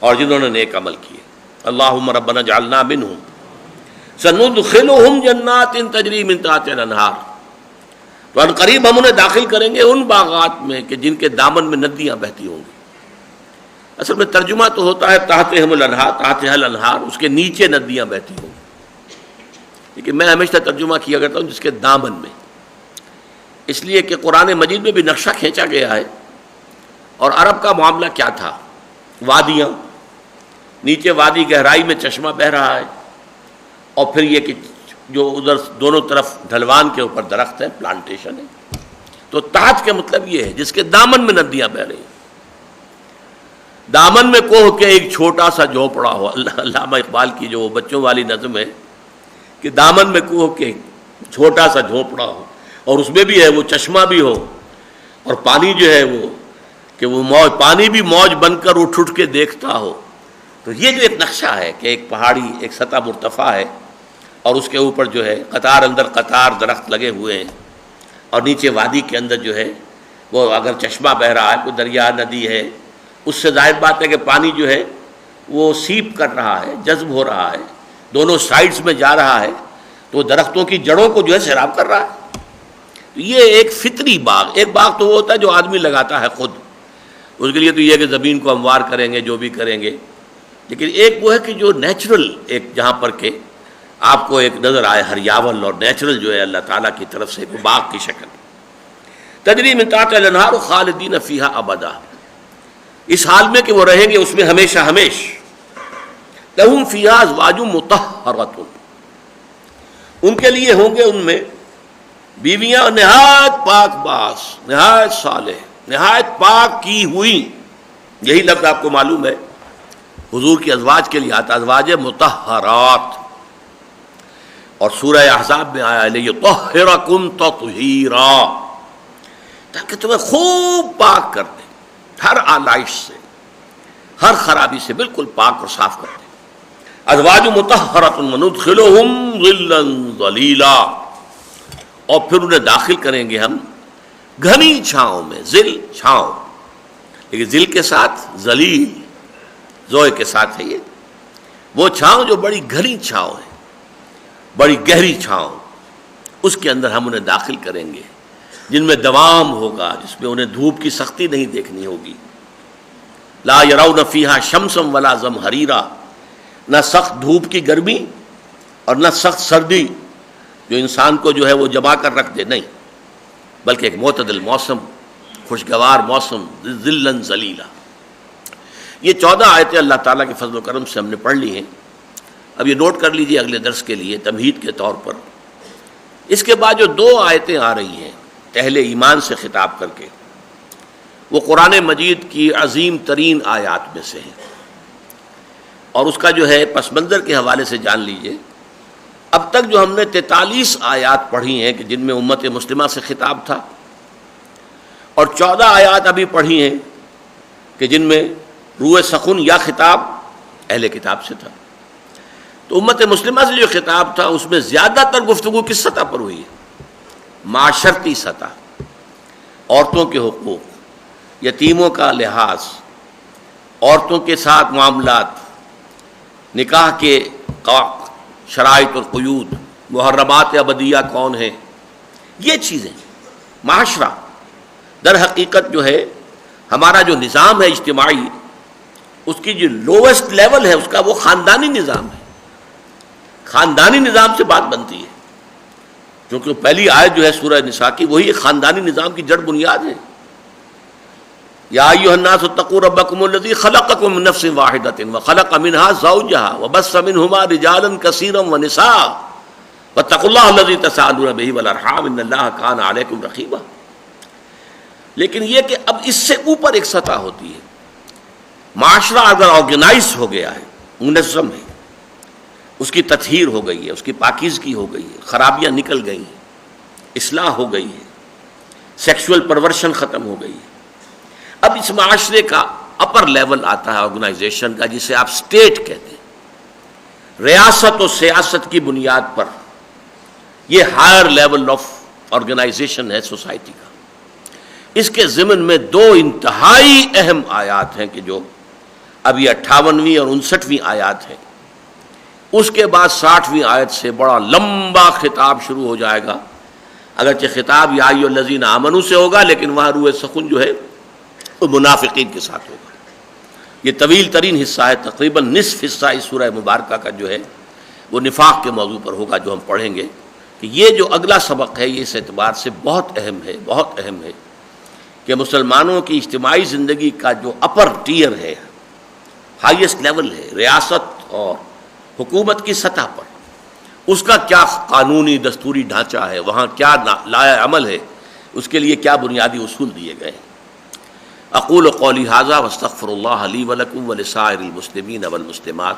اور جنہوں نے نیک عمل کیے، اللہم ربنا اجعلنا منہم سندخلہم جنات تجری من تحتہا الانہار، تو ان قریب ہم انہیں داخل کریں گے ان باغات میں کہ جن کے دامن میں ندیاں بہتی ہوں گی۔ اصل میں ترجمہ تو ہوتا ہے تحتہم الانہار، تحتہا الانہار، اس کے نیچے ندیاں بہتی ہوں گی، لیکن میں ہمیشہ ترجمہ کیا کرتا ہوں جس کے دامن میں، اس لیے کہ قرآن مجید میں بھی نقشہ کھینچا گیا ہے۔ اور عرب کا معاملہ کیا تھا؟ وادیاں، نیچے وادی گہرائی میں چشمہ بہہ رہا ہے، اور پھر یہ کہ جو ادھر دونوں طرف ڈھلوان کے اوپر درخت ہے، پلانٹیشن ہے۔ تو تحت کا مطلب یہ ہے جس کے دامن میں ندیاں بہ رہی ہیں۔ دامن میں کوہ کے ایک چھوٹا سا جھونپڑا ہو، علامہ اقبال کی جو بچوں والی نظم ہے کہ دامن میں کوہ کے چھوٹا سا جھونپڑا ہو، اور اس میں بھی ہے وہ چشمہ بھی ہو، اور پانی جو ہے وہ کہ وہ موج، پانی بھی موج بن کر اٹھ اٹھ کے دیکھتا ہو۔ تو یہ جو ایک نقشہ ہے کہ ایک پہاڑی، ایک سطح مرتفع ہے، اور اس کے اوپر جو ہے قطار اندر قطار درخت لگے ہوئے ہیں، اور نیچے وادی کے اندر جو ہے وہ اگر چشمہ بہ رہا ہے، کوئی دریا ندی ہے، اس سے ظاہر بات ہے کہ پانی جو ہے وہ سیپ کر رہا ہے، جذب ہو رہا ہے، دونوں سائڈز میں جا رہا ہے، تو درختوں کی جڑوں کو جو ہے سیراب کر رہا ہے۔ تو یہ ایک فطری باغ، ایک باغ تو وہ ہوتا ہے جو آدمی لگاتا ہے خود، اس کے لیے تو یہ کہ زمین کو ہموار کریں گے، جو بھی کریں گے، لیکن ایک وہ ہے کہ جو نیچرل، ایک جہاں پر کہ آپ کو ایک نظر آئے ہریاول اور نیچرل جو ہے اللہ تعالیٰ کی طرف سے ایک باغ کی شکل، تجری من تحتہا الانہار خالدین فیہا ابدا، اس حال میں کہ وہ رہیں گے اس میں ہمیشہ ہمیش۔ لہم فیہا ازواج مطہرۃ، ان کے لیے ہوں گے ان میں بیویاں نہایت پاک باز، نہایت صالح، نہایت پاک کی ہوئی۔ یہی لفظ آپ کو معلوم ہے حضور کی ازواج کے لیے آتا، ازواج مطہرات، اور سورہ احزاب میں آیا لیطہرکم تطہیرا، تاکہ تمہیں خوب پاک کر دے، ہر آلائش سے، ہر خرابی سے بالکل پاک اور صاف کر دے۔ ازواج مطہرۃ وندخلہم ظلا ظلیلا، اور پھر انہیں داخل کریں گے ہم گھنی چھاؤں میں، ظل چھاؤں، لیکن ظل کے ساتھ ظلیل زوئے کے ساتھ ہے، یہ وہ چھاؤں جو بڑی گھنی چھاؤں ہے، بڑی گہری چھاؤں، اس کے اندر ہم انہیں داخل کریں گے، جن میں دوام ہوگا، جس میں انہیں دھوپ کی سختی نہیں دیکھنی ہوگی۔ لا یرون فیہا شمسا ولا زمہریرا، نہ سخت دھوپ کی گرمی اور نہ سخت سردی جو انسان کو جو ہے وہ جما کر رکھ دے، نہیں، بلکہ ایک معتدل موسم، خوشگوار موسم، ظلا ظلیلا۔ یہ 14 آیتیں اللہ تعالیٰ کے فضل و کرم سے ہم نے پڑھ لی ہیں۔ اب یہ نوٹ کر لیجئے اگلے درس کے لیے تمہید کے طور پر۔ اس کے بعد جو 2 آیتیں آ رہی ہیں اہل ایمان سے خطاب کر کے، وہ قرآن مجید کی عظیم ترین آیات میں سے ہیں، اور اس کا جو ہے پس منظر کے حوالے سے جان لیجئے، اب تک جو ہم نے 43 آیات پڑھی ہیں کہ جن میں امت مسلمہ سے خطاب تھا، اور 14 آیات ابھی پڑھی ہیں کہ جن میں روح سخن یا خطاب اہل کتاب سے تھا۔ تو امت مسلمہ سے جو خطاب تھا اس میں زیادہ تر گفتگو کس سطح پر ہوئی ہے؟ معاشرتی سطح، عورتوں کے حقوق، یتیموں کا لحاظ، عورتوں کے ساتھ معاملات، نکاح کے شرائط اور قیود، محرمات ابدیہ کون ہیں، یہ چیزیں معاشرہ۔ در حقیقت جو ہے ہمارا جو نظام ہے اجتماعی، اس کی جو لووسٹ لیول ہے اس کا وہ خاندانی نظام ہے۔ خاندانی نظام سے بات بنتی ہے، کیونکہ پہلی آیت جو ہے سورہ نساء کی وہی خاندانی نظام کی جڑ بنیاد ہے۔ یا ایھا الناس اتقوا ربکم الذی خلقکم من نفس واحدۃ وخلق منها زوجها وبث منهما رجالا کثیرا ونساء واتقوا اللہ الذی تساءلون به والارحام ان اللہ کان علیکم رقیبا۔ لیکن یہ کہ اب اس سے اوپر ایک سطح ہوتی ہے، معاشرہ اگر آرگنائز ہو گیا ہے، منظم ہے، اس کی تطہیر ہو گئی ہے، اس کی پاکیزگی ہو گئی ہے، خرابیاں نکل گئی ہیں، اصلاح ہو گئی ہے، سیکشول پرورشن ختم ہو گئی ہے۔ اب اس معاشرے کا اپر لیول آتا ہے آرگنائزیشن کا، جسے آپ اسٹیٹ کہتے ہیں، ریاست و سیاست کی بنیاد پر یہ ہائر لیول آف آرگنائزیشن ہے سوسائٹی کا۔ اس کے ضمن میں دو انتہائی اہم آیات ہیں کہ جو ابھی 58ویں اور 59ویں آیات ہیں، اس کے بعد 60ویں آیت سے بڑا لمبا خطاب شروع ہو جائے گا، اگرچہ خطاب یا ایھا الذین آمنوا سے ہوگا، لیکن وہاں روح سخن جو ہے وہ منافقین کے ساتھ ہوگا۔ یہ طویل ترین حصہ ہے، تقریباً نصف حصہ اس سورہ مبارکہ کا جو ہے وہ نفاق کے موضوع پر ہوگا، جو ہم پڑھیں گے کہ یہ جو اگلا سبق ہے یہ اس اعتبار سے بہت اہم ہے، بہت اہم ہے کہ مسلمانوں کی اجتماعی زندگی کا جو اپر ٹیئر ہے، ہائیسٹ لیول ہے ریاست اور حکومت کی سطح پر، اس کا کیا قانونی دستوری ڈھانچہ ہے، وہاں کیا لائحہ عمل ہے، اس کے لیے کیا بنیادی اصول دیے گئے ہیں۔ اقول قولی ھذا واستغفر اللہ لی ولکم ولسائر المسلمین والمسلمات